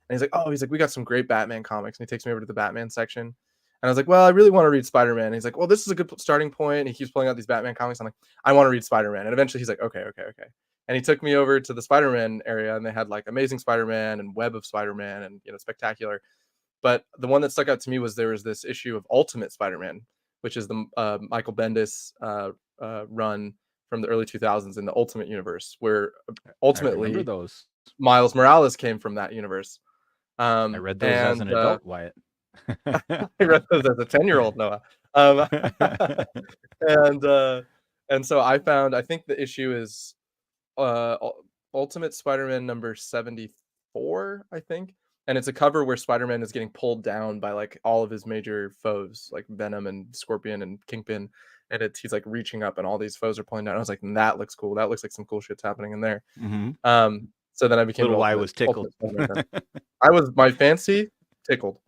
And he's like, oh, we got some great Batman comics, and he takes me over to the Batman section. And I was like, well, I really want to read Spider-Man. And he's like, well, this is a good starting point. And he keeps pulling out these Batman comics. I'm like, I want to read Spider-Man. And eventually he's like, okay. And he took me over to the Spider-Man area, and they had like Amazing Spider-Man and Web of Spider-Man and, you know, Spectacular. But the one that stuck out to me was there was this issue of Ultimate Spider-Man, which is the Michael Bendis run from the early 2000s in the Ultimate Universe, where ultimately those. Miles Morales came from that universe. I read those as an adult, Wyatt. I read those as a 10-year-old, Noah. And so I think the issue is Ultimate Spider-Man number 74, I think. And it's a cover where Spider-Man is getting pulled down by like all of his major foes, like Venom and Scorpion and Kingpin. And he's like reaching up, and all these foes are pulling down. I was like, that looks cool. That looks like some cool shit's happening in there. So then I became Little Y was tickled. My fancy tickled.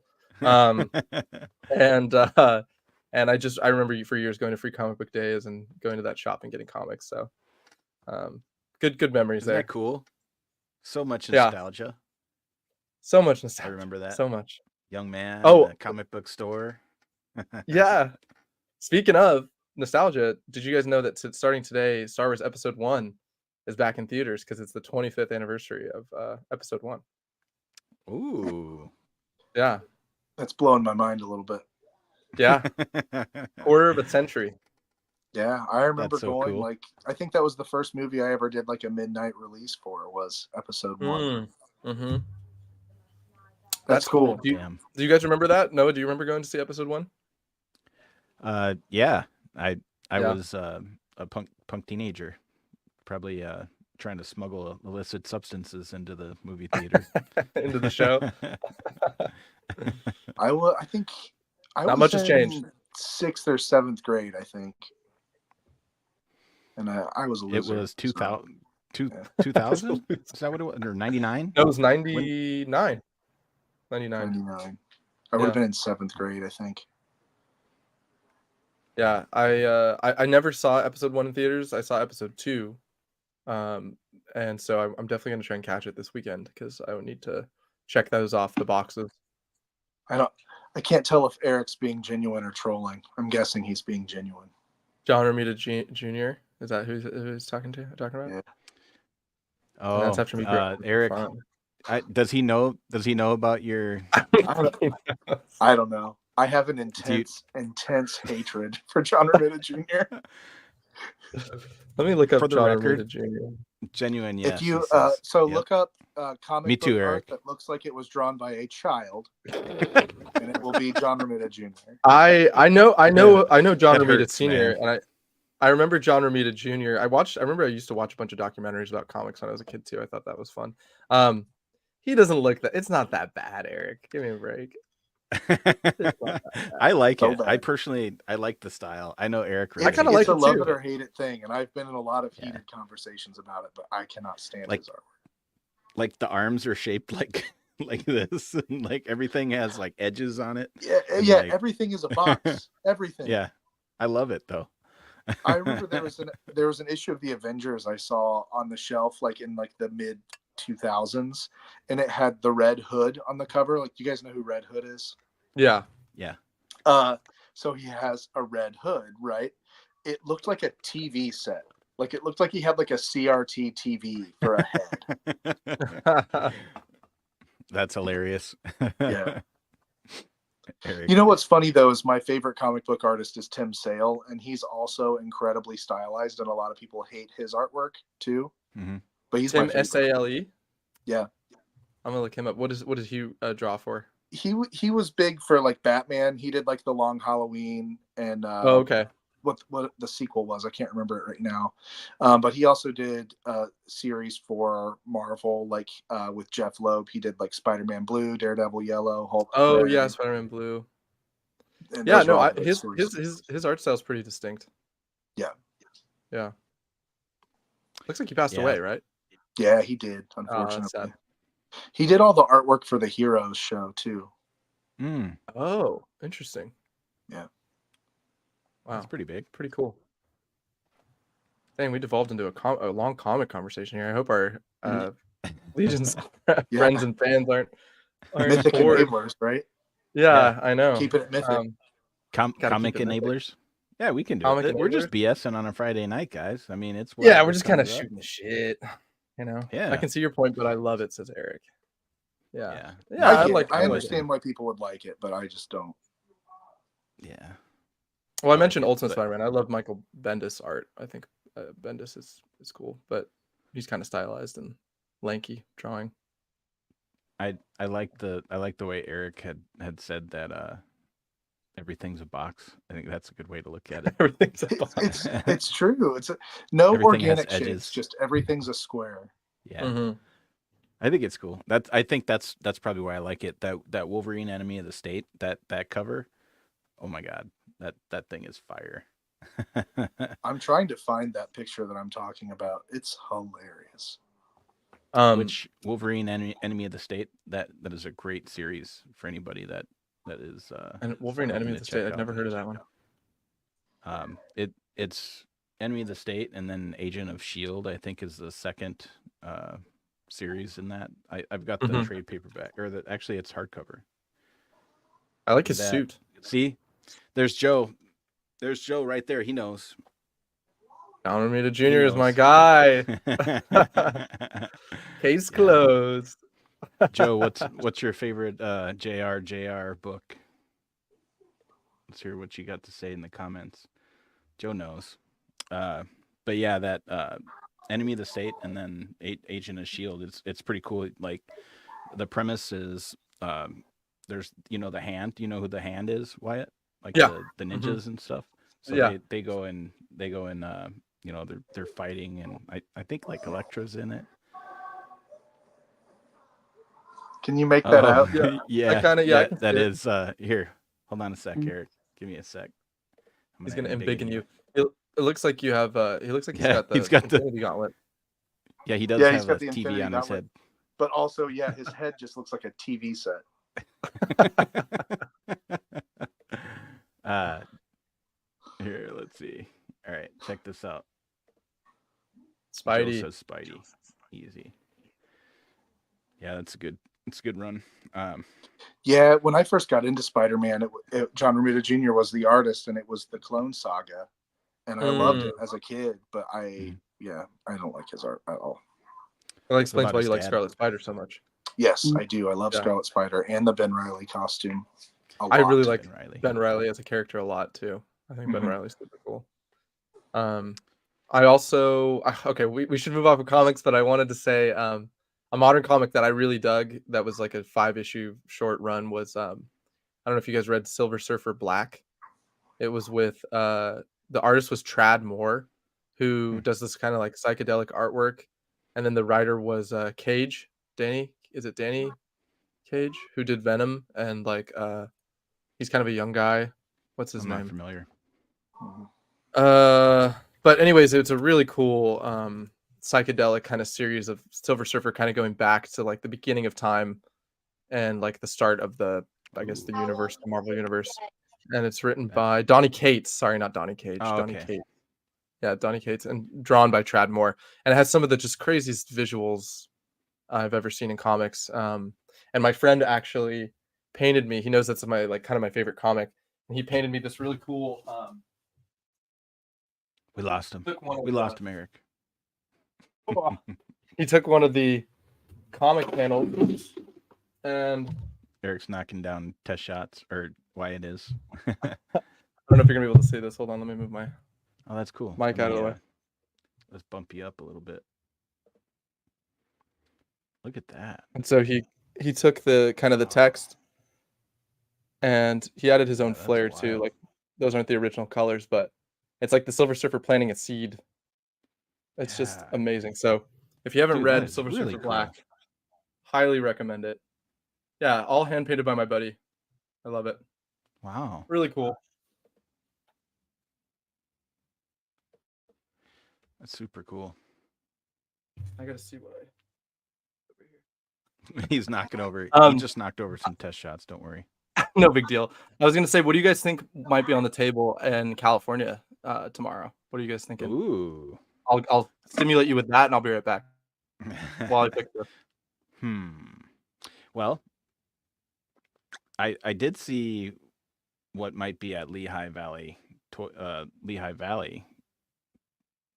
And I remember for years going to Free Comic Book Days and going to that shop and getting comics. So good memories. Isn't there. that cool? So much nostalgia. So much nostalgia. I remember that. So much. Young man. Oh, comic book store. Yeah. Speaking of nostalgia, did you guys know that starting today, Star Wars Episode 1 is back in theaters because it's the 25th anniversary of Episode 1. Ooh. Yeah. That's blowing my mind a little bit. Yeah. Quarter of a century. Yeah, I remember so going cool. like, I think that was the first movie I ever did like a midnight release for, was Episode 1. Mm-hmm. That's cool. Do you guys remember that? Noah, do you remember going to see Episode 1? Yeah. I was a punk teenager, probably trying to smuggle illicit substances into the movie theater. Into the show. I think I Not was much has in changed. 6th or 7th grade, I think. and I was a It loser. was so, 2000. yeah. 2000? Is that what it was? Or 99? No, it was 99. 99. 99. I would Yeah. have been in 7th grade, I think. Yeah, I never saw episode 1 in theaters. I saw episode 2. And so I'm definitely gonna try and catch it this weekend because I would need to check those off the boxes. I can't tell if Eric's being genuine or trolling. I'm guessing he's being genuine. John Romita Jr. Is that who he's talking about? Yeah. And that's Oh, after me. Eric, does he know about your? I don't know. I have an intense hatred for John Romita Jr. Let me look up For the John record, Romita Jr. Genuine, yes. If you he says. so Yep. look up comic Me too, book Eric. art that looks like it was drawn by a child, and it will be John Romita Jr. I know John That Romita hurts, Sr. man. and I remember John Romita Jr. I remember I used to watch a bunch of documentaries about comics when I was a kid too. I thought that was fun. He doesn't look that. It's not that bad, Eric. Give me a break. I like So it. bad. I personally like the style. I know Eric. I kinda It's like a it love too. it or hate it thing, and I've been in a lot of Yeah. heated conversations about it, but I cannot stand Like- his artwork. like the arms are shaped like this, and like everything has like edges on it. Yeah, And, yeah. like- Everything is a box. Everything. Yeah, I love it though. I remember there was an issue of the Avengers I saw on the shelf, like in like the mid 2000s, and it had the Red Hood on the cover. Like, you guys know who Red Hood is? Yeah. Yeah. So he has a red hood, right? It looked like a TV set. Like, it looked like he had like a CRT TV for a head. That's hilarious. Yeah. Eric. You know what's funny though is my favorite comic book artist is Tim Sale, and he's also incredibly stylized, and a lot of people hate his artwork too. Mhm. But he's Tim my favorite. Sale. Yeah. I'm gonna look him up. What does he draw for? He was big for like Batman. He did like the Long Halloween and Oh, okay. what the sequel was. I can't remember it right now. But he also did a series for Marvel, like with Jeff Loeb. He did like Spider-Man Blue, Daredevil Yellow, Hulk. Oh Red, yeah, Spider-Man Blue. and Yeah, those were no, all great stories. his art style is pretty distinct. Yeah. Yeah. Looks like he passed Yeah. away, right? Yeah, he did. Oh, that's Unfortunately, sad. he did all the artwork for the Heroes show too. Mm, Oh, interesting. Yeah. Wow, that's pretty big. pretty cool. Dang, we devolved into a long comic conversation here. I hope our Legion's friends and fans aren't Mythic bored. enablers, right? Yeah, I know. Keeping it mythic. Gotta Comic keep it mythic. enablers. Yeah, we can do Comic it. We're just enablers? BSing on a Friday night, guys. I mean, it's Yeah, whatever we're just kind of comes up. shooting the shit. You know. Yeah. I can see your point, but I love it, says Eric. Yeah. Yeah. Yeah, I, I get it. like. I like it. understand why people would like it, but I just don't. Yeah. Well, I mentioned it, Ultimate but- Spider-Man. I love Michael Bendis art. I think Bendis is cool, but he's kind of stylized and lanky drawing. I like the way Eric had said that everything's a box. I think that's a good way to look at it. Everything's a It's true. It's no Everything has organic shapes. edges. Just everything's a square. Yeah. Mhm. I think it's cool. I think that's probably why I like it. That Wolverine Enemy of the State, that cover. Oh my god. That thing is fire. I'm trying to find that picture that I'm talking about. It's hilarious. Which Wolverine Enemy of the State, that is a great series for anybody that is and Wolverine looking Enemy to of the State. check I've out. never heard of that one. It's Enemy of the State, and then Agent of Shield, I think, is the second series in that. I've got the Mhm. trade paperback, or actually it's hardcover. I like his That- suit. See, there's Joe. There's Joe right there. He knows. John Romita Jr. is my knows. guy. Case closed. Joe, what's your favorite JR book? Let's hear what you got to say in the comments. Joe knows. But yeah, that Enemy of the State and then Agent of Shield. It's pretty cool. Like the premise is there's the Hand. You know who the Hand is, Wyatt? Like Yeah. the ninjas and stuff. So Yeah. they go in they're fighting, and I think like Elektra's in it. Can you make that out? Yeah. Yeah, I can that see it. is here. Hold on a sec, Eric. Give me a sec. He's gonna embiggen you. It looks like you have. He looks like he's Yeah, got the he's got the. Infinity Gauntlet. Yeah, he does Yeah, he's have got a the TV Infinity on his Gauntlet. head. But also, yeah, his head just looks like a TV set. Here, let's see. All right, check this out. Spidey. Joe says Spidey. Easy. Yeah, it's a good run. Yeah, when I first got into Spider-Man, John Romita Jr. was the artist, and it was the Clone Saga, and I loved it as a kid. But I don't like his art at all. Well, that explains about why his you like dad? Scarlet Spider so much. Yes, I do. I love Yeah. Scarlet Spider and the Ben Reilly costume. I really like Ben Reilly. Ben Reilly as a character a lot too. I think Ben Mhm. Reilly's super cool. I also okay, we should move off of comics, but I wanted to say a modern comic that I really dug that was like a 5-issue short run was I don't know if you guys read Silver Surfer Black. It was with the artist was Trad Moore, who does this kind of like psychedelic artwork, and then the writer was Cage, Danny Cage, who did Venom, and like he's kind of a young guy. What's his I'm not name? familiar. But anyways, it's a really cool psychedelic kind of series of Silver Surfer kind of going back to like the beginning of time and like the start of the the universe, the Marvel universe. And it's written by Donny Cates. Sorry, not Donny Cage. Oh, Donny okay. Cates. Yeah, Donny Cates, and drawn by Trad Moore. And it has some of the just craziest visuals I've ever seen in comics. And my friend actually painted me. He knows that's my like kind of my favorite comic. And he painted me this really cool. We lost him. We lost him, Eric. He took one of the comic panels, and Eric's knocking down test shots, or why it is. I don't know if you're gonna be able to see this. Hold on, let me move my. Oh, that's cool. Mic out of the way. Let's bump you up a little bit. Look at that. And so he took the kind of the text, and he added his own that's flair too. wild. Like those aren't the original colors, but it's like the Silver Surfer planting a seed. It's just Yeah. amazing. So if you haven't Dude, that read is Silver really Surfer cool. Black, highly recommend it. Yeah, all hand painted by my buddy. I love it. Wow. Really cool. That's super cool. I gotta see what I. He's knocking over. He just knocked over some test shots. Don't worry. No big deal. I was gonna say, what do you guys think might be on the table in California tomorrow? What are you guys thinking? Ooh. I'll stimulate you with that, and I'll be right back while I pick this. Well, I did see what might be at Lehigh Valley,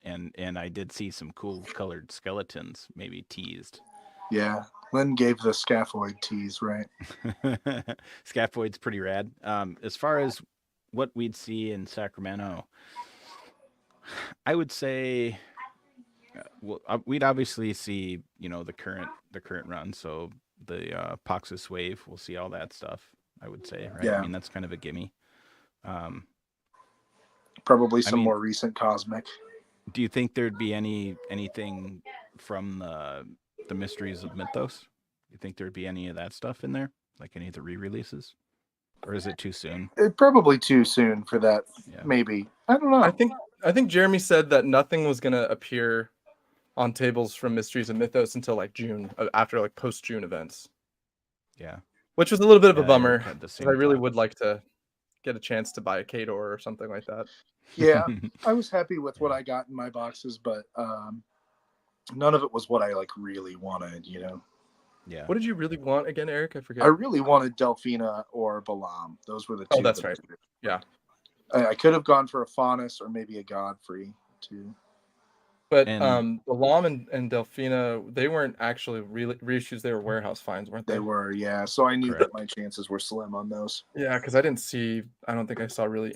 and I did see some cool colored skeletons, maybe teased. Yeah, Lynn gave the scaphoid tease, right? Scaphoid's pretty rad. As far as what we'd see in Sacramento, I would say, we'd obviously see, the current run. So the Poxus wave, we'll see all that stuff. I would say, right? Yeah. I mean, that's kind of a gimme. Probably some more recent cosmic. Do you think there'd be anything from the Mysteries of Mythos? You think there'd be any of that stuff in there, like any of the re-releases, or is it too soon? Probably too soon for that. Yeah. Maybe, I don't know. I think Jeremy said that nothing was gonna appear on tables from Mysteries of Mythos until like June, after like post-June events. Yeah, which was a little bit of a Yeah, bummer. Eric had the 'cause same I really thought. would like to get a chance to buy a Kador or something like that. Yeah, I was happy with what I got in my boxes, but none of it was what I like really wanted. Yeah. What did you really want again, Eric? I forget. I really wanted Delphina or Balam. Those were the two. Oh, that's that I right. did. Yeah. I could have gone for a Faunus or maybe a Godfrey too. But And- Balam and Delphina, they weren't actually reissues. They were warehouse finds, weren't they? They were, yeah. So I knew Correct. that my chances were slim on those. Yeah, because I don't think I saw really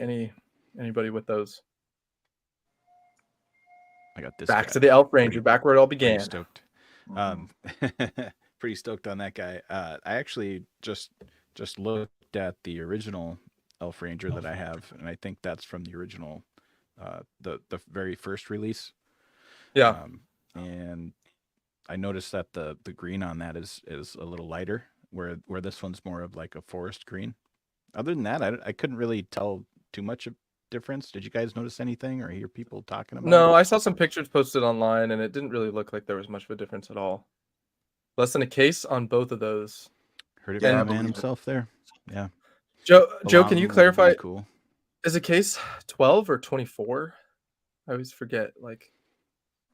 anybody with those. I got this Back guy. to the Elf Ranger, back where it all began. Pretty stoked. Mm-hmm. Pretty stoked on that guy. I actually just looked at the original Elf Ranger that I have, and I think that's from the original, the very first release. Yeah. And I noticed that the green on that is a little lighter, where this one's more of like a forest green. Other than that, I couldn't really tell too much difference? Did you guys notice anything or hear people talking about No, it? I saw some pictures posted online, and it didn't really look like there was much of a difference at all. Less than a case on both of those. Heard it Yeah, from I the man believe it. himself there. Yeah. Joe, can you Balam would clarify? be cool. Is a case 12 or 24? I always forget. Like,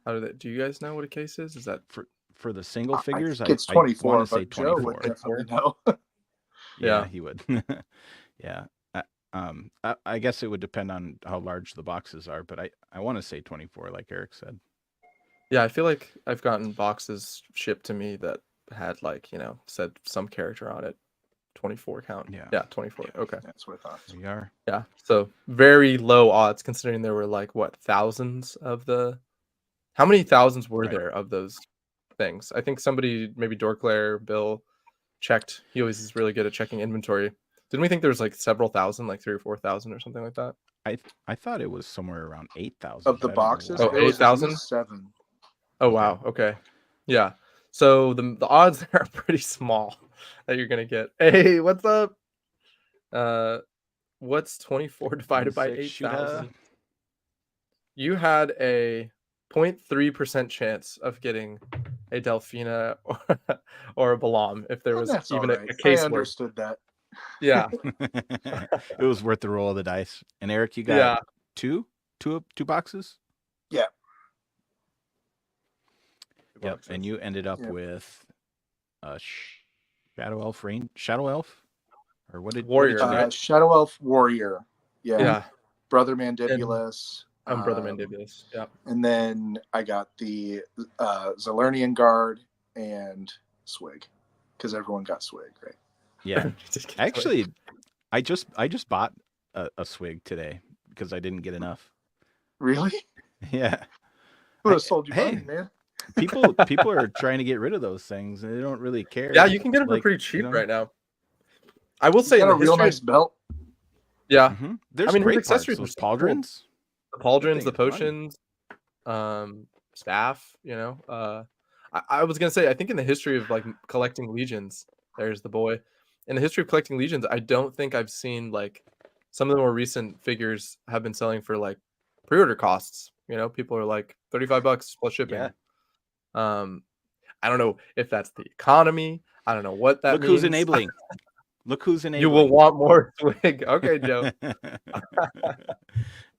how do that? Do you guys know what a case is? Is that For the single I figures, think it's I 24, want to say but Joe would 24. definitely know. Yeah, Yeah. he would. Yeah. I guess it would depend on how large the boxes are, but I want to say 24, like Eric said. Yeah, I feel like I've gotten boxes shipped to me that had like, said some character on it. 24 count. Yeah. Yeah, 24. Okay. That's what I thought. We are. Yeah. So very low odds considering there were like thousands of the how many thousands were Right. there of those things? I think somebody, maybe Dorclair, Bill, checked. He always is really good at checking inventory. Didn't we think there was like several thousand, like 3,000 or 4,000 or something like that? I thought it was somewhere around 8,000. Of the boxes, Oh, it was at 8,000? least 7. Oh Okay. wow. Okay. Yeah. So the odds there are pretty small that you're gonna get. Hey, what's up? What's 24 divided by 8,000? You had a 0.3% chance of getting a Delphina or a Balam if there was That's even all right. a case I worth. understood that. Yeah. It was worth the roll of the dice. And Eric, you got Yeah. two boxes? Yep. And you ended up Yep. with a Shadow Elf? Or what did Warrior, you get? right? Shadow Elf Warrior. Yeah. Yeah. Brother Mandibulus. I'm Brother Mandibulus. Yeah. And then I got the Zerlernian Guard and Swig. Because everyone got Swig, right? Yeah. Actually, I just bought a Swig today because I didn't get enough. Really? Yeah. Who would have sold you hey. money, man? People are trying to get rid of those things and they don't really care. Yeah, you can get them for Like, pretty cheap you know? right now. I will say Got in a the real history, nice belt. yeah, Mhm. There's I mean, his great accessories parts. Those are so cool. pauldrons. the pauldrons, thing the is fun. potions, staff. I was gonna say, I think in the history of like collecting legions, there's the boy. In the history of collecting legions, I don't think I've seen like some of the more recent figures have been selling for like pre-order costs. People are like $35 plus shipping. Yeah. I don't know if that's the economy. I don't know what that Look means. who's enabling. Look who's enabling. You will want more Swig. Okay, Joe.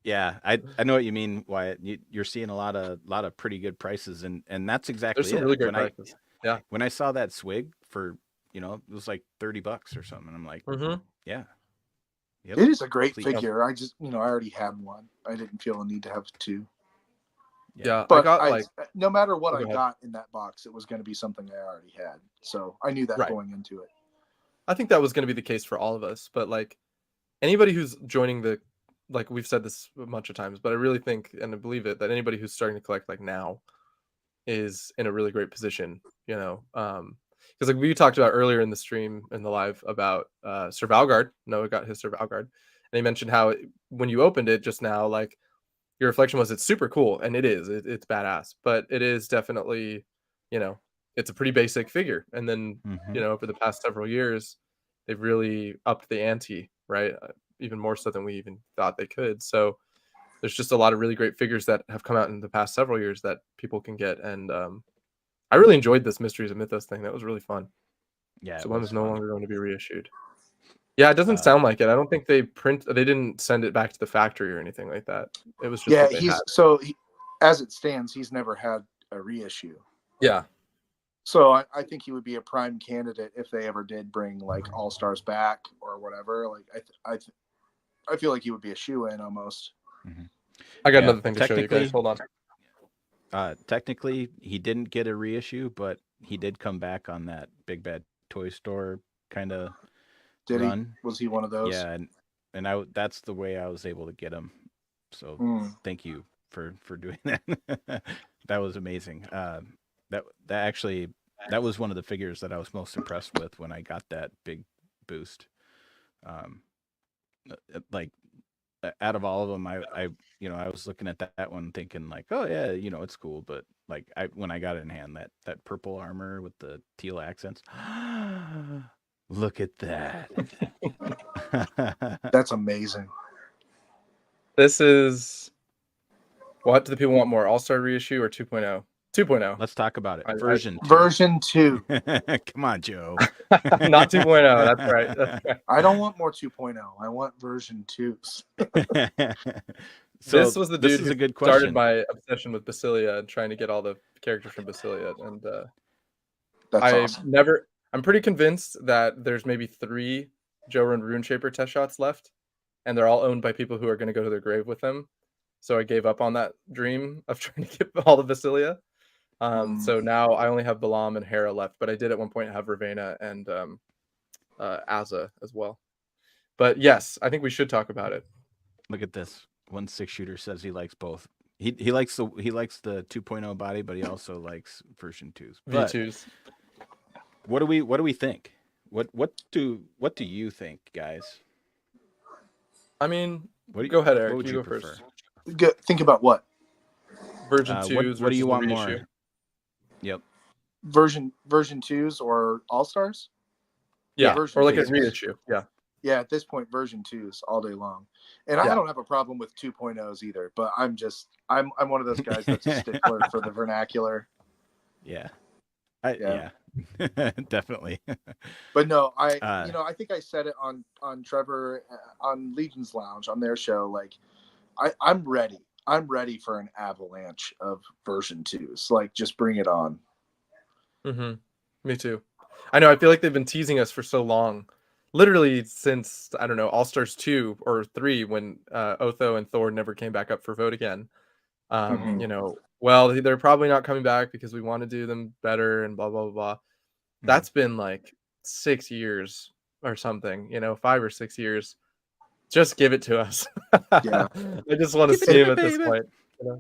Yeah, I know what you mean, Wyatt. You're seeing a lot of pretty good prices, and that's exactly There's some it. really great when prices. Yeah. when I saw that Swig for it was like $30 or something. I'm like, Mm-hmm. yeah. Yep. It is a great Complete- figure. I just, I already had one. I didn't feel a need to have two. Yeah, But I got no matter what Go I ahead. got in that box, it was going to be something I already had. So I knew that Right. going into it. I think that was going to be the case for all of us, but like anybody who's joining like we've said this a bunch of times, but I really think and I believe it that anybody who's starting to collect like now is in a really great position, because like we talked about earlier in the stream in the live about Sir Valgard. Noah got his Sir Valgard, and he mentioned how when you opened it just now, like your reflection was it's super cool, and it's badass, but it is definitely, it's a pretty basic figure. And then Mhm. over the past several years, they've really upped the ante, right? Even more so than we even thought they could. So there's just a lot of really great figures that have come out in the past several years that people can get. And I really enjoyed this Mysteries of Mythos thing. That was really fun. Yeah. So it one was is no fun. longer going to be reissued. Yeah, it doesn't sound like it. I don't think they didn't send it back to the factory or anything like that. It was just what they had. As it stands, he's never had a reissue. Yeah. So I think he would be a prime candidate if they ever did bring like All Stars back or whatever. Like I feel like he would be a shoe-in almost. I got Yeah, another thing to show you guys. Hold on. Technically, he didn't get a reissue, but he did come back on that Big Bad Toy Store kind of Did run. he? Was he one of those? Yeah, and that's the way I was able to get him. So thank you for doing that. That was amazing. That was one of the figures that I was most impressed with when I got that big boost. Like out of all of them, I was looking at that one thinking like, oh yeah, it's cool, but like when I got it in hand, that purple armor with the teal accents, look at that. That's amazing. This is what do the people want more? All-Star reissue or 2.0? 2.0. Let's talk about it. I- Version 2. Version 2. Come on, Joe. Not 2.0. That's right. That's right. I don't want more 2.0. I want version 2s. So This was the this dude is who a good started question. my obsession with Basilia and trying to get all the characters from Basilia. And That's awesome. I'm pretty convinced that there's maybe 3 Joran RuneShaper test shots left, and they're all owned by people who are going to go to their grave with them. So I gave up on that dream of trying to get all the Basilia. So now I only have Balam and Hera left, but I did at one point have Ravena and Azza as well. But yes, I think we should talk about it. Look at this. 1 6 shooter says he likes both. He likes the 2.0 body, but he also likes version 2s. But V2s. what do we think? What do you think, guys? I mean, What do go ahead, what Eric. would You you go prefer? first. Think about what? Version What 2s. do you versus want the more? reissue. Yep. Version 2s or All-Stars? Yeah, version or like a 2s. reissue. Yeah. Yeah, at this point, version 2s all day long. And I Yeah. don't have a problem with 2.0s either, but I'm one of those guys that's a stickler for the vernacular. Yeah. Yeah. Yeah. Definitely. But no, I think I said it on Trevor on Legion's Lounge on their show. Like, I'm ready. I'm ready for an avalanche of version 2s. Like, just bring it on. Mm-hmm. Me too. I know. I feel like they've been teasing us for so long, literally since I don't know All-Stars 2 or 3 when Otho and Thor never came back up for vote again. Mhm. You know, well, they're probably not coming back because we want to do them better and blah blah blah. Blah. That's been like 6 years or something. 5 or 6 years. Just give it to us. Yeah. I just want to Give it see to him me, at this baby. point.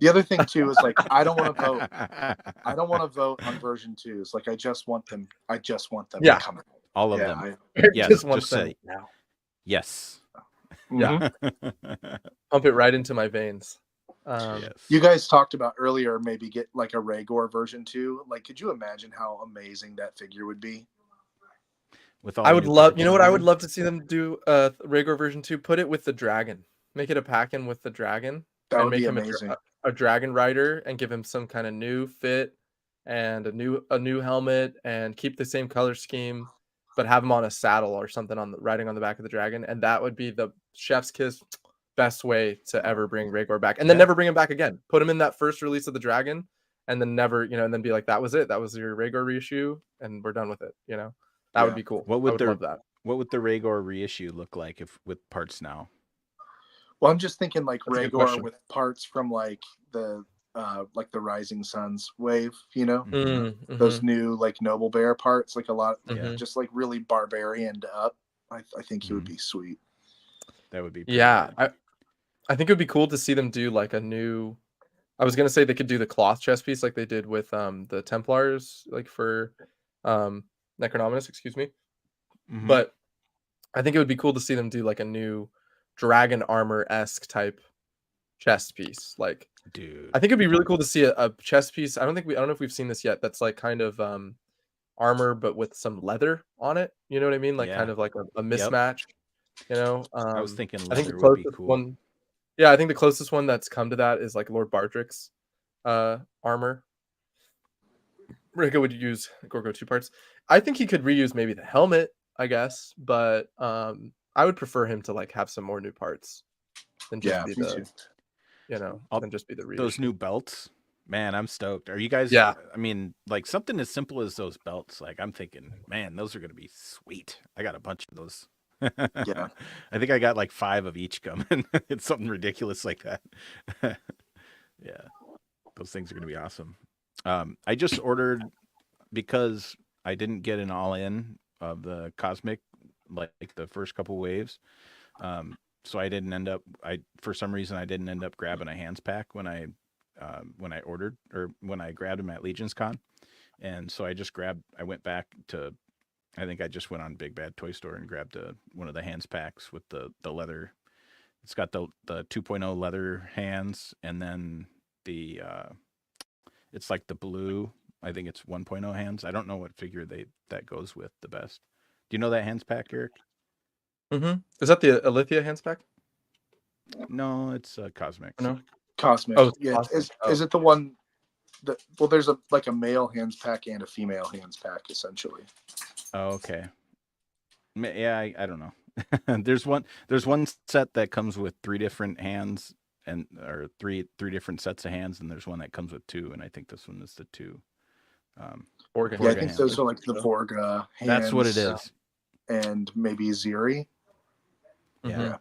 The other thing too is like I don't want to vote. I don't want to vote on version 2s. Like I just want them. Yeah. to come out. All of Yeah, them. I Yes, just want just them say now. yes. Yeah. Pump it right into my veins. Yes. You guys talked about earlier maybe get like a Rhaegor version 2. Like, could you imagine how amazing that figure would be? With all I the would new love, parts you know and what I would everything? love to see them do Rhaegor version 2, put it with the dragon. Make it a pack-in with the dragon. That and would make be him amazing. a dragon rider and give him some kind of new fit and a new helmet and keep the same color scheme, but have him on a saddle or something riding on the back of the dragon. And that would be the chef's kiss best way to ever bring Rhaegor back. And then Yeah. never bring him back again. Put him in that first release of the dragon and then never, and then be like, that was it. That was your Rhaegor reissue and we're done with it. That would be cool. What I would would their love that. What would the Rhaegor reissue look like if with parts now? Well, I'm just thinking like That's a good Rhaegor question. with parts from like the Rising Suns wave, those new like Noble Bear parts, like a lot, Mhm. just like really barbarianed up. I think he would Mhm. be sweet. That would be pretty Yeah, good. I think it would be cool to see them do like a new. I was gonna say they could do the cloth chest piece like they did with the Templars, like for Necronominus, excuse me. Mhm. But I think it would be cool to see them do like a new dragon armor-esque type chest piece. Like Dude. I think it'd be really cool to see a chest piece. I don't know if we've seen this yet. That's like kind of armor but with some leather on it. You know what I mean? Like Yeah. kind of like a mismatch. I was thinking I think the leather would be closest cool. one. Yeah, I think the closest one that's come to that is like Lord Bardrick's armor. Rika would use Gorgo 2 parts. I think he could reuse maybe the helmet, I guess, but I would prefer him to like have some more new parts than just be me the too. than just be the reissue. Those new belts, man, I'm stoked. Are you guys? Yeah. I mean, like something as simple as those belts. Like I'm thinking, man, those are gonna be sweet. I got a bunch of those. Yeah. I think I got like 5 of each coming. It's something ridiculous like that. Yeah, those things are gonna be awesome. I just ordered because I didn't get an all-in of the cosmic like the first couple waves. So I didn't end up. For some reason I didn't end up grabbing a hands pack when I ordered or when I grabbed them at Legion's Con, and so I went back to. I think I just went on Big Bad Toy Store and grabbed one of the hands packs with the leather. It's got the 2.0 leather hands, and then the it's like the blue. I think it's 1.0 hands. I don't know what figure that goes with the best. Do you know that hands pack, Eric? Mm-hmm. Is that the Alithia hands pack? No, it's Cosmics. No. Cosmic. Oh, it's Yeah. Cosmic. Is it the one that? Well, there's a male hands pack and a female hands pack essentially. Oh, okay. Yeah, I don't know. There's one set that comes with 3 different hands or three different sets of hands, and there's one that comes with 2, and I think this one is the 2. Organ. Yeah, I Vorga think hands. those are like the Vorga hands. That's what it is. And maybe Ziri. Yeah. Mhm.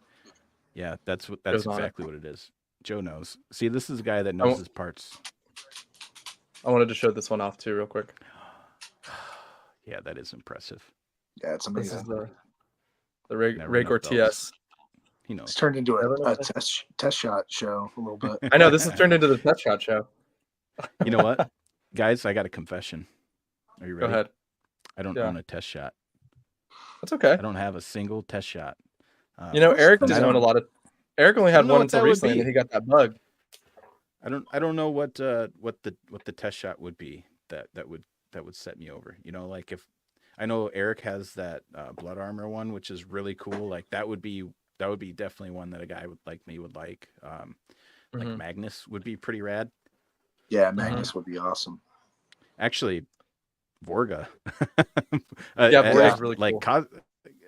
Yeah, that's Goes on it. exactly what it is. Joe knows. See, this is a guy that knows Oh. his parts. I wanted to show this one off too, real quick. Yeah, that is impressive. Yeah, it's This is amazing. the Never Rhaegar enough belts. TS. He It's knows. turned into Never a know. test shot show a little bit. I know this has turned into the Test Shot show. You know what, guys? I got a confession. Are you Go ready? ahead. I don't Yeah. own a test shot. That's okay. I don't have a single test shot. You know, Eric That's didn't own a fine. lot of. Eric only I had don't know one what until that would recently, and be. then he got that bug. I don't know what the test shot would be that would set me over. You know, like if I know Eric has that blood armor one, which is really cool. Like that would be definitely one that a guy like me would like. Like Mhm. Magnus would be pretty rad. Yeah, Magnus would be awesome. Actually, Vorga. Yeah, Vorga's and, really like cool.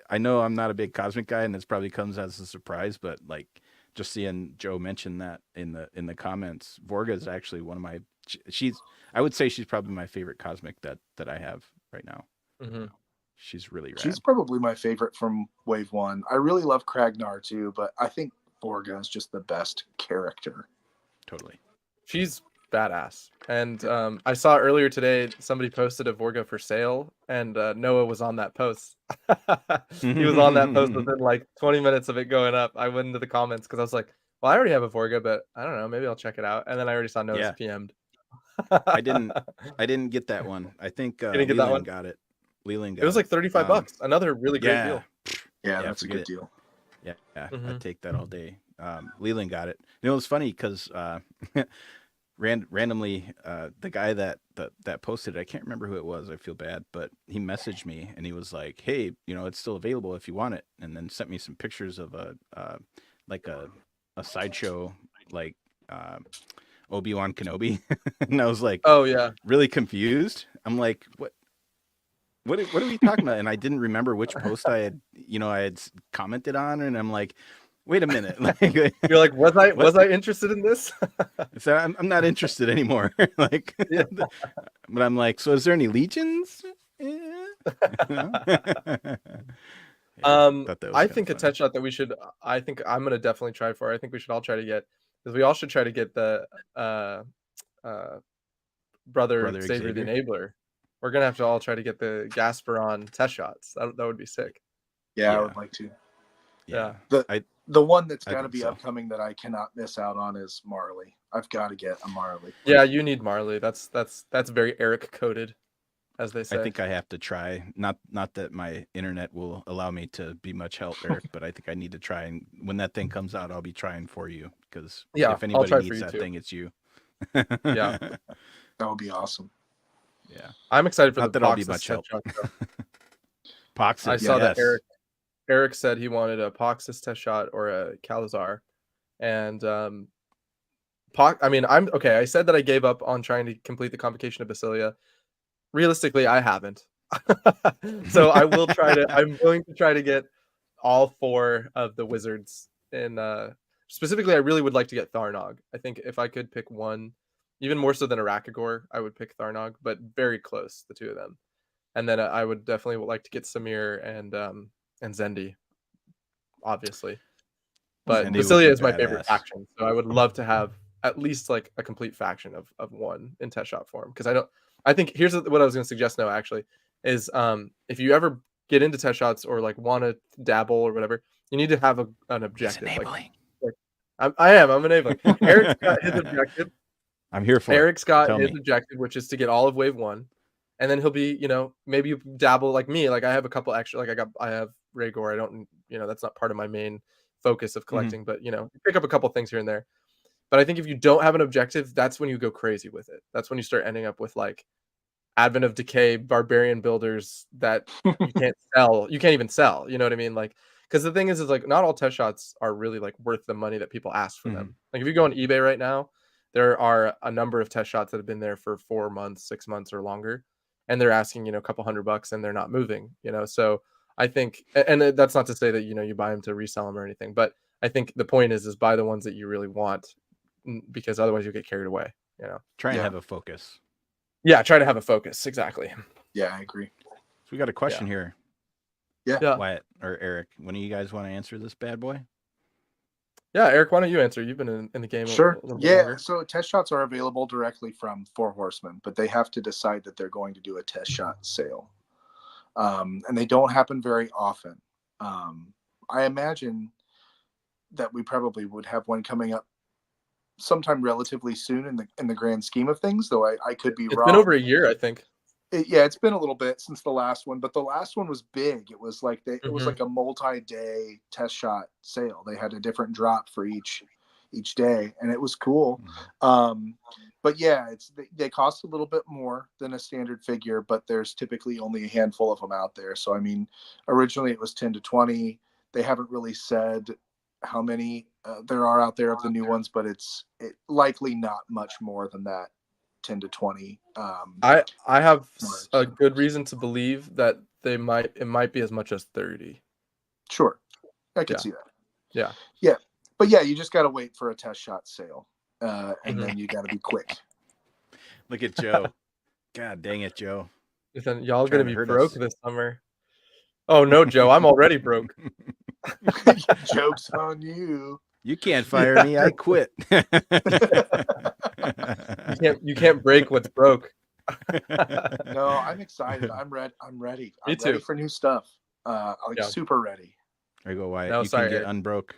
I know I'm not a big Cosmic guy, and this probably comes as a surprise, but like just seeing Joe mention that in the comments, Vorga is actually one of my. I would say she's probably my favorite Cosmic that I have right now. Mhm. She's really rad. She's probably my favorite from Wave 1. I really love Kragnar too, but I think Vorga is just the best character. Totally. She's badass. And I saw earlier today somebody posted a Vorga for sale, and Noah was on that post. He was on that post within like 20 minutes of it going up. I went into the comments because I was like, well, I already have a Vorga, but I don't know, maybe I'll check it out. And then I already saw Noah's Yeah. PM'd. I didn't get that one. I think didn't get that one? Leland got it. Leland got It was like 35 Um, bucks. Another really great yeah. deal. Yeah, Yeah, that's a forget good it. deal. Yeah, Mhm. I'd take that all day. Leland got it. You know, it's funny because randomly the guy that posted it, I can't remember who it was. I feel bad, but he messaged me and he was like, "Hey, you know, it's still available if you want it," and then sent me some pictures of a sideshow like Obi-Wan Kenobi, and I was like, Oh yeah. really confused. I'm like, what are we talking about? And I didn't remember which post I had commented on, and I'm like, wait a minute, like, You're like, was I interested in this? so I'm not interested anymore. Like, Yeah. but I'm like, so is there any legions? Thought that was I kinda think a funny. test shot that we should. I think I'm gonna definitely try for. I think we should all try to get. Because we all should try to get the brother Xavier the Enabler. We're gonna have to all try to get the Gasperon test shots. That would be sick. Yeah, I Yeah. would like to. Yeah. The one that's I got to think be so. upcoming that I cannot miss out on is Marley. I've got to get a Marley. Yeah, you need Marley. That's very Eric coded, as they say. I think I have to try. Not that my internet will allow me to be much help, Eric, but I think I need to try. And when that thing comes out, I'll be trying for you because Yeah, if I'll anybody try for needs you that too. thing, it's you. Yeah. That would be awesome. Yeah. I'm excited for Not the that I'll be Poxus much test help. shot, though. Poxus. I saw that yes. Eric said he wanted a Poxus test shot or a Calazar, and I mean, I'm okay. I said that I gave up on trying to complete the Convocation of Basilia. Realistically, I haven't. So I will try to. I'm going to try to get all 4 of the wizards. And specifically, I really would like to get Tharnog. I think if I could pick one, even more so than Arakagor, I would pick Tharnog, but very close, the 2 of them. And then I would definitely like to get Samir and Zendi, obviously. But Zendi would Basilia be is my favorite badass. faction, so I would love to have at least like a complete faction of one in test shot form. Because I think here's what I was going to suggest now actually is if you ever get into test shots or like want to dabble or whatever, you need to have an He's objective. enabling. I'm enabling. Eric's got his objective. I'm here for it. Eric's got Tell his me. objective, which is to get all of wave 1. And then he'll be, maybe you dabble like me. Like I have a couple extra, like I have Rhaegar. I don't, that's not part of my main focus of collecting, but pick up a couple things here and there. But I think if you don't have an objective, that's when you go crazy with it. That's when you start ending up with like Advent of Decay barbarian builders that you can't sell. You can't even sell. You know what I mean? Like, because the thing is like not all test shots are really like worth the money that people ask for them. Like if you go on eBay right now, there are a number of test shots that have been there for 4 months, 6 months or longer, and they're asking, a couple $100 and they're not moving, So I think, and that's not to say that, you buy them to resell them or anything, but I think the point is buy the ones that you really want, because otherwise you'll get carried away, Try and Yeah. have a focus. Yeah, try to have a focus. Exactly. Yeah, I agree. So we got a question here. Yeah. Wyatt or Eric, when do you guys want to answer this bad boy? Yeah, Eric, why don't you answer? You've been in the game Sure. a little bit Yeah. longer. So test shots are available directly from Four Horsemen, but they have to decide that they're going to do a test shot sale. And they don't happen very often. I imagine that we probably would have one coming up sometime relatively soon in the grand scheme of things, though I could be It's wrong. been over a year, I think. It's been a little bit since the last one, but the last one was big. It was like it was Mhm. like a multi-day test shot sale. They had a different drop for each day, and it was cool. But yeah, they cost a little bit more than a standard figure, but there's typically only a handful of them out there. So I mean, originally it was 10 to 20. They haven't really said how many there are out there of the new ones, but it's likely not much more than that, 10 to 20. I have Right. a good reason to believe that it might be as much as 30. Sure, I could Yeah. see that. Yeah. But yeah, you just got to wait for a test shot sale, and Mhm. then you got to be quick. Look at Joe. God dang it, Joe. Then y'all Trying gonna to be hurt broke us. this summer. Oh no, Joe, I'm already broke. Joke's on you. You can't fire me. I quit. You can't break what's broke. No, I'm excited. I'm ready. I'm ready Me too. for new stuff. Yeah. Super ready. There you go, Wyatt. No, you sorry, can get Eric. unbroke.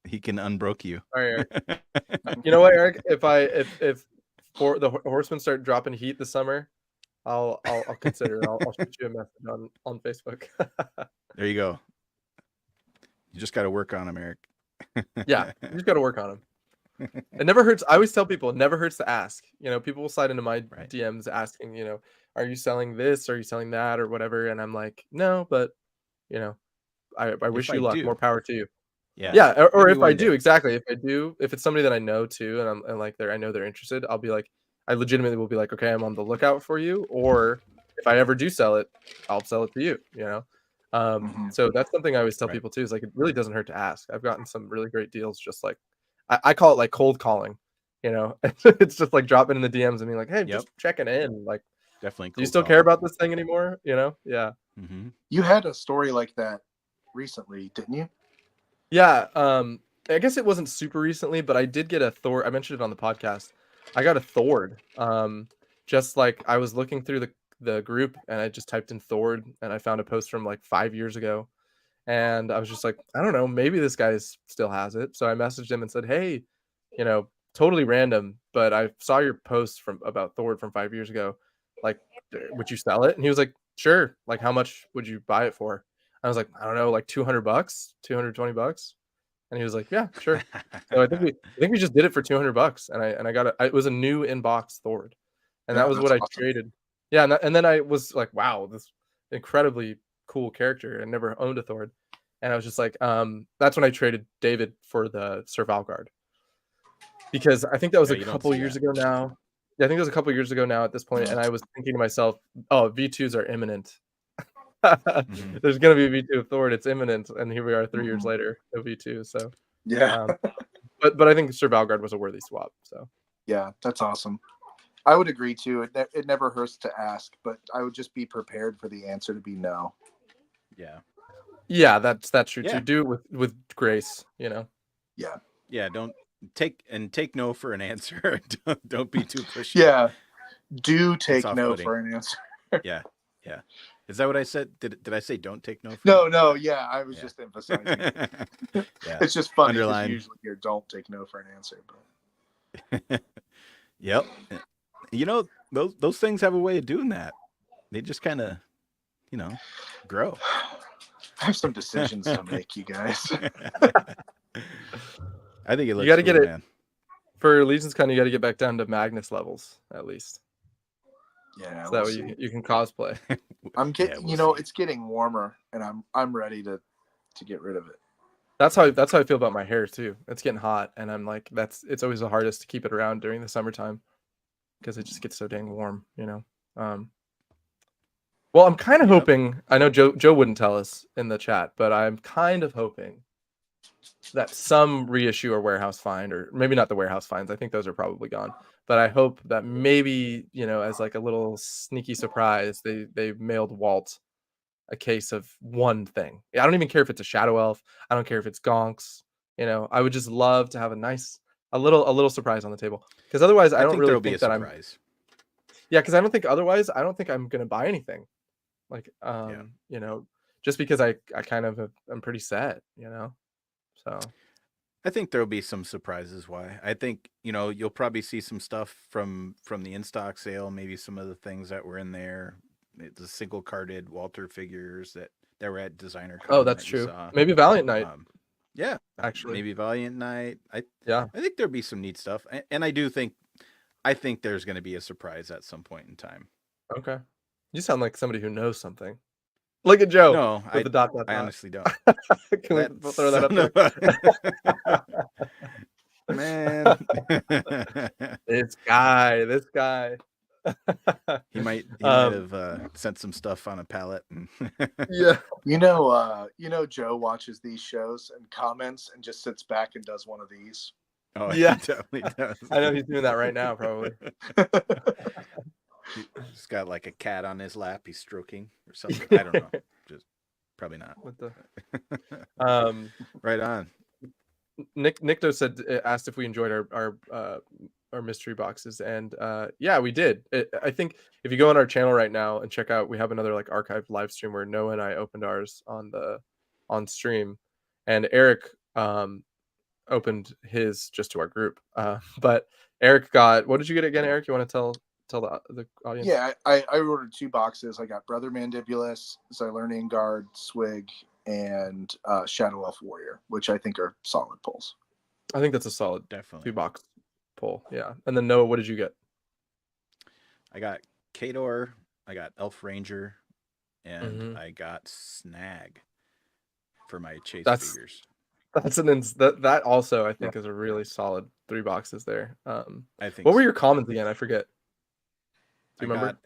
He can unbroke you. All right, Eric. You know what, Eric? If for the Horsemen start dropping heat this summer, I'll consider it. I'll shoot you a message on Facebook. There you go. You just got to work on him, Eric. Yeah, you just got to work on them. It never hurts. I always tell people it never hurts to ask. People will slide into my Right. DMs asking, are you selling this? Are you selling that or whatever? And I'm like, no, but I wish If you I luck. do. More power to you. Yeah. Yeah, or maybe if I one do, day. exactly. If I do, if it's somebody that I know too, and like I know they're interested, I'll be like, I legitimately will be like, okay, I'm on the lookout for you. Or if I ever do sell it, I'll sell it to you. Mhm. So that's something I always tell Right. people too. Is like it really doesn't hurt to ask. I've gotten some really great deals. Just like I call it like cold calling. It's just like dropping in the DMs and being like, hey, Yep. just checking in. Like, Definitely. do you still care about this thing anymore? Yeah. Mm-hmm. You had a story like that recently, didn't you? Yeah, I guess it wasn't super recently, but I did get a Thor. I mentioned it on the podcast. I got a Thord. Just like I was looking through the group and I just typed in Thord and I found a post from like 5 years ago. And I was just like, I don't know, maybe this guy still has it. So I messaged him and said, hey, totally random, but I saw your post about Thord from 5 years ago. Like, would you sell it? And he was like, sure. Like, how much would you buy it for? I was like, I don't know, like $200, $220. And he was like, yeah, sure. So I think we just did it for $200, and I got it was a new inbox Thord, and Yeah, that was what I that's awesome. traded. Yeah, and then I was like, wow, this incredibly cool character. I never owned a Thord, and I was just like, that's when I traded David for the Sir Valgard, because I think that was Yeah, a you don't couple see years that. ago now. Yeah, I think it was a couple years ago now at this point, and I was thinking to myself, oh, V2s are imminent. Mhm. There's gonna be a V2 of Thord. It's imminent, and here we are 3 years Mhm. later, no V2. So, Yeah. but I think Sir Valgard was a worthy swap. So Yeah, that's awesome. I would agree too. It never hurts to ask, but I would just be prepared for the answer to be no. Yeah. yeah, that's true Yeah. too. Do it with grace, Yeah. Don't take no for an answer. don't be too pushy. Yeah. Do take no off-putting. for an answer. Yeah. Is that what I said? Did I say don't take no for? No. Yeah, I was just emphasizing. Yeah. It's just funny because Underline. you usually hear "don't take no for an answer," but Yep. Those things have a way of doing that. They just kind of, grow. I have some decisions to make, you guys. I think it looks. You got to get cool, it man. for Legion's Con. You got to get back down to Magnus levels at least, Yeah, so we'll that way see. you can cosplay. I'm getting, we'll see. it's getting warmer, and I'm ready to to get rid of it. That's how I feel about my hair too. It's getting hot, and I'm like, it's always the hardest to keep it around during the summertime because it just gets so dang warm, you know. Well, I'm kind of hoping. I know Joe wouldn't tell us in the chat, but I'm kind of hoping that some reissue or warehouse find, or maybe not the warehouse finds. I think those are probably gone. But I hope that maybe, you know, as like a little sneaky surprise, they mailed Walt a case of one thing. I don't even care if it's a Shadow Elf. I don't care if it's Gonks. You know, I would just love to have a little surprise on the table, because otherwise I don't think really there'll be think a that surprise. yeah, because I don't think I'm gonna buy anything. Like you know, just because I kind of I'm pretty set, you know. So I think there'll be some surprises. Why? I think, you know, you'll probably see some stuff from the in stock sale. Maybe some of the things that were in there, the single carded Walter figures that were at Designer Con. oh, that's that you true. saw. Maybe Valiant Night. Yeah, Actually, maybe Valiant Night. I yeah. think there'll be some neat stuff, and I think there's going to be a surprise at some point in time. Okay, you sound like somebody who knows something. Look at Joe. No, with the dot. I honestly don't. Can we throw that up there? Man, this guy. he might have sent some stuff on a pallet. And Yeah. You know, Joe watches these shows and comments and just sits back and does one of these. Oh, Yeah. he definitely does. I know he's doing that right now, probably. He's got like a cat on his lap. He's stroking or something. I don't know. Just probably not. What the? Right on. Nicto said, asked if we enjoyed our mystery boxes, and yeah, we did. I think if you go on our channel right now and check out, we have another like archived live stream where Noah and I opened ours on stream, and Eric opened his just to our group. But Eric got, what did you get again, Eric? You want to tell the audience? Yeah, I ordered 2 boxes. I got Brother Mandibulus, Xylernian Guard, Swig, and Shadow Elf Warrior, which I think are solid pulls. I think that's a solid Definitely 2-box pull. Yeah. And then Noah, what did you get? I got Kador, I got Elf Ranger, and I got Snag for my chase figures. That's that also I think is a really solid 3 boxes there. I think. What were your comments again? I forget. Do you remember?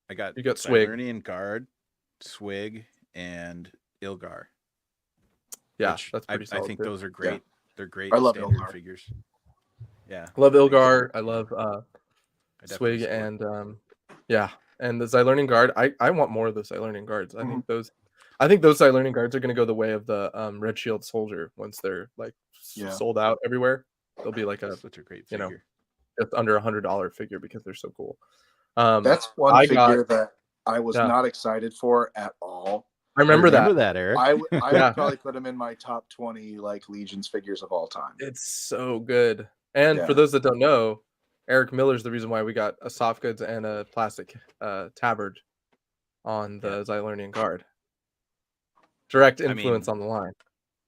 I got you got Swig, Xylernian Guard, Swig, and Ilgar. Yeah, that's pretty solid. I think too. Those are great. Yeah. They're great. I love standard Ilgar figures. Yeah, I love Ilgar. I love Swig, and yeah, and the Xylernian Guard. I want more of those Xylernian Guards. I think those Xylernian Guards are going to go the way of the Red Shield Soldier once they're like sold out everywhere. They'll be like such a great figure. You know, just under $100 figure because they're so cool. That's one figure that I was not excited for at all. I remember that, Eric. I would probably put him in my top 20 like Legions figures of all time. It's so good. And for those that don't know, Eric Miller's the reason why we got a soft goods and a plastic tabard on the Xylernian Guard. Direct influence on the line.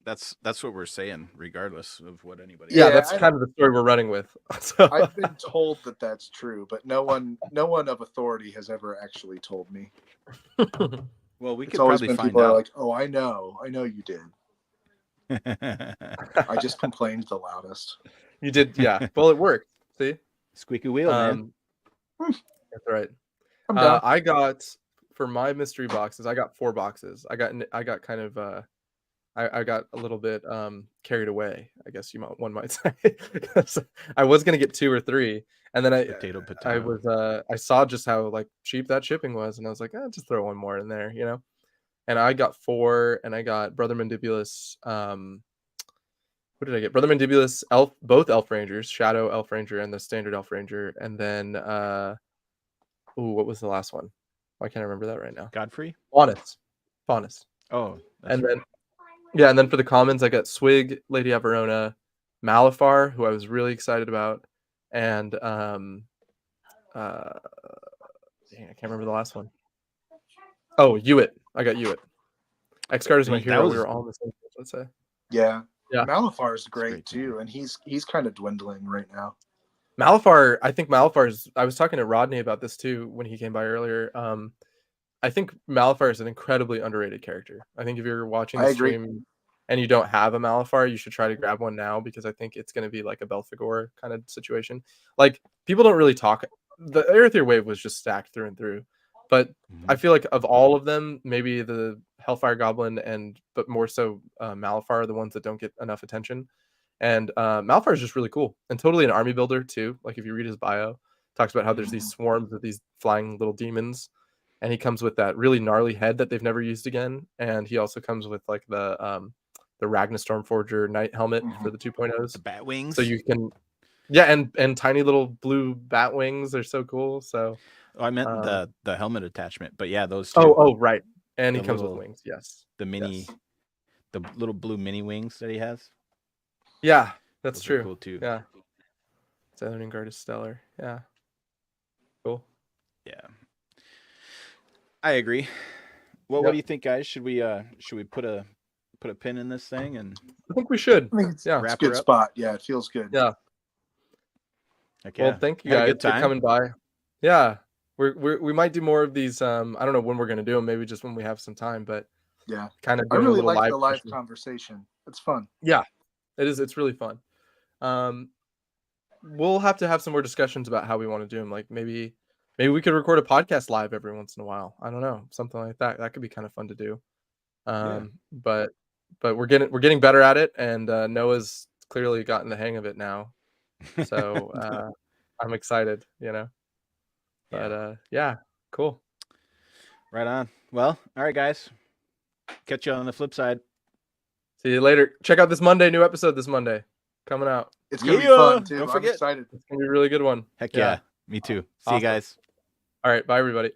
That's what we're saying, regardless of what anybody. Yeah, that's kind of the story we're running with. So. I've been told that that's true, but no one of authority has ever actually told me. Well, we could always probably been find people out. Are like, oh, I know you did. I just complained the loudest. You did, yeah. Well, it worked. See, squeaky wheel, man. That's right. I got for my mystery boxes. I got 4 boxes. I got kind of I got a little bit carried away, I guess one might say. I was gonna get 2 or 3, and then I saw just how like cheap that shipping was, and I was like, just throw one more in there, you know. And I got 4, and I got Brother Mandibulus. What did I get? Brother Mandibulus, both Elf Rangers, Shadow Elf Ranger and the Standard Elf Ranger, and then what was the last one? I can't remember that right now. Godfrey? Faunus. Oh, and then. Yeah, and then for the commons, I got Swig, Lady Averona, Malifar, who I was really excited about, and dang, I can't remember the last one. Oh, Hewitt. I got Hewitt. X-Guard is my hero. We were all on the same page, let's say. Yeah. Malifar is great too, and he's kind of dwindling right now. Malifar, I think Malifar's. I was talking to Rodney about this too when he came by earlier. I think Malifar is an incredibly underrated character. I think if you're watching I the agree. stream and you don't have a Malifar, you should try to grab one now because I think it's going to be like a Belphegor kind of situation. Like people don't really talk. The Aether wave was just stacked through and through, but I feel like of all of them, maybe the Hellfire Goblin but more so Malifar are the ones that don't get enough attention. And Malifar is just really cool and totally an army builder too. Like if you read his bio, talks about how there's these swarms of these flying little demons, and he comes with that really gnarly head that they've never used again. And he also comes with like the Ragnar Stormforger Knight helmet for the 2.0s. The bat wings. So you can, and tiny little blue bat wings. They're so cool. So I meant the helmet attachment, but yeah, those two. Oh, right. And he The comes with little- wings. Yes. the mini, Yes. the little blue mini wings that he has. Yeah, that's Those are true. Cool too. Yeah. Southern Guard is stellar. Yeah. Cool. Yeah. I agree. Well, Yep. what do you think, guys? Should we put a pin in this thing and I think we should. I think it's, Yeah. it's a Wrap good her up? spot. Yeah, it feels good. Yeah. heck Well, yeah. thank you Had a guys good for time? coming by. Yeah. We might do more of these. I don't know when we're gonna do them. Maybe just when we have some time. But Yeah. kind of I doing really a little like the live session. conversation. It's fun. Yeah, it is. It's really fun. We'll have to have some more discussions about how we want to do them. Like maybe we could record a podcast live every once in a while. I don't know, something like that. That could be kind of fun to do. But we're getting better at it, and Noah's clearly gotten the hang of it now. So I'm excited. But yeah, cool. Right on. Well, all right, guys. Catch you on the flip side. See you later. Check out this Monday, new episode this Monday coming out. It's gonna be Yeah, fun too. don't I'm forget. excited. It's gonna be a really good one. Heck Yeah. yeah. Me too. See Awesome. you guys. All right, bye everybody.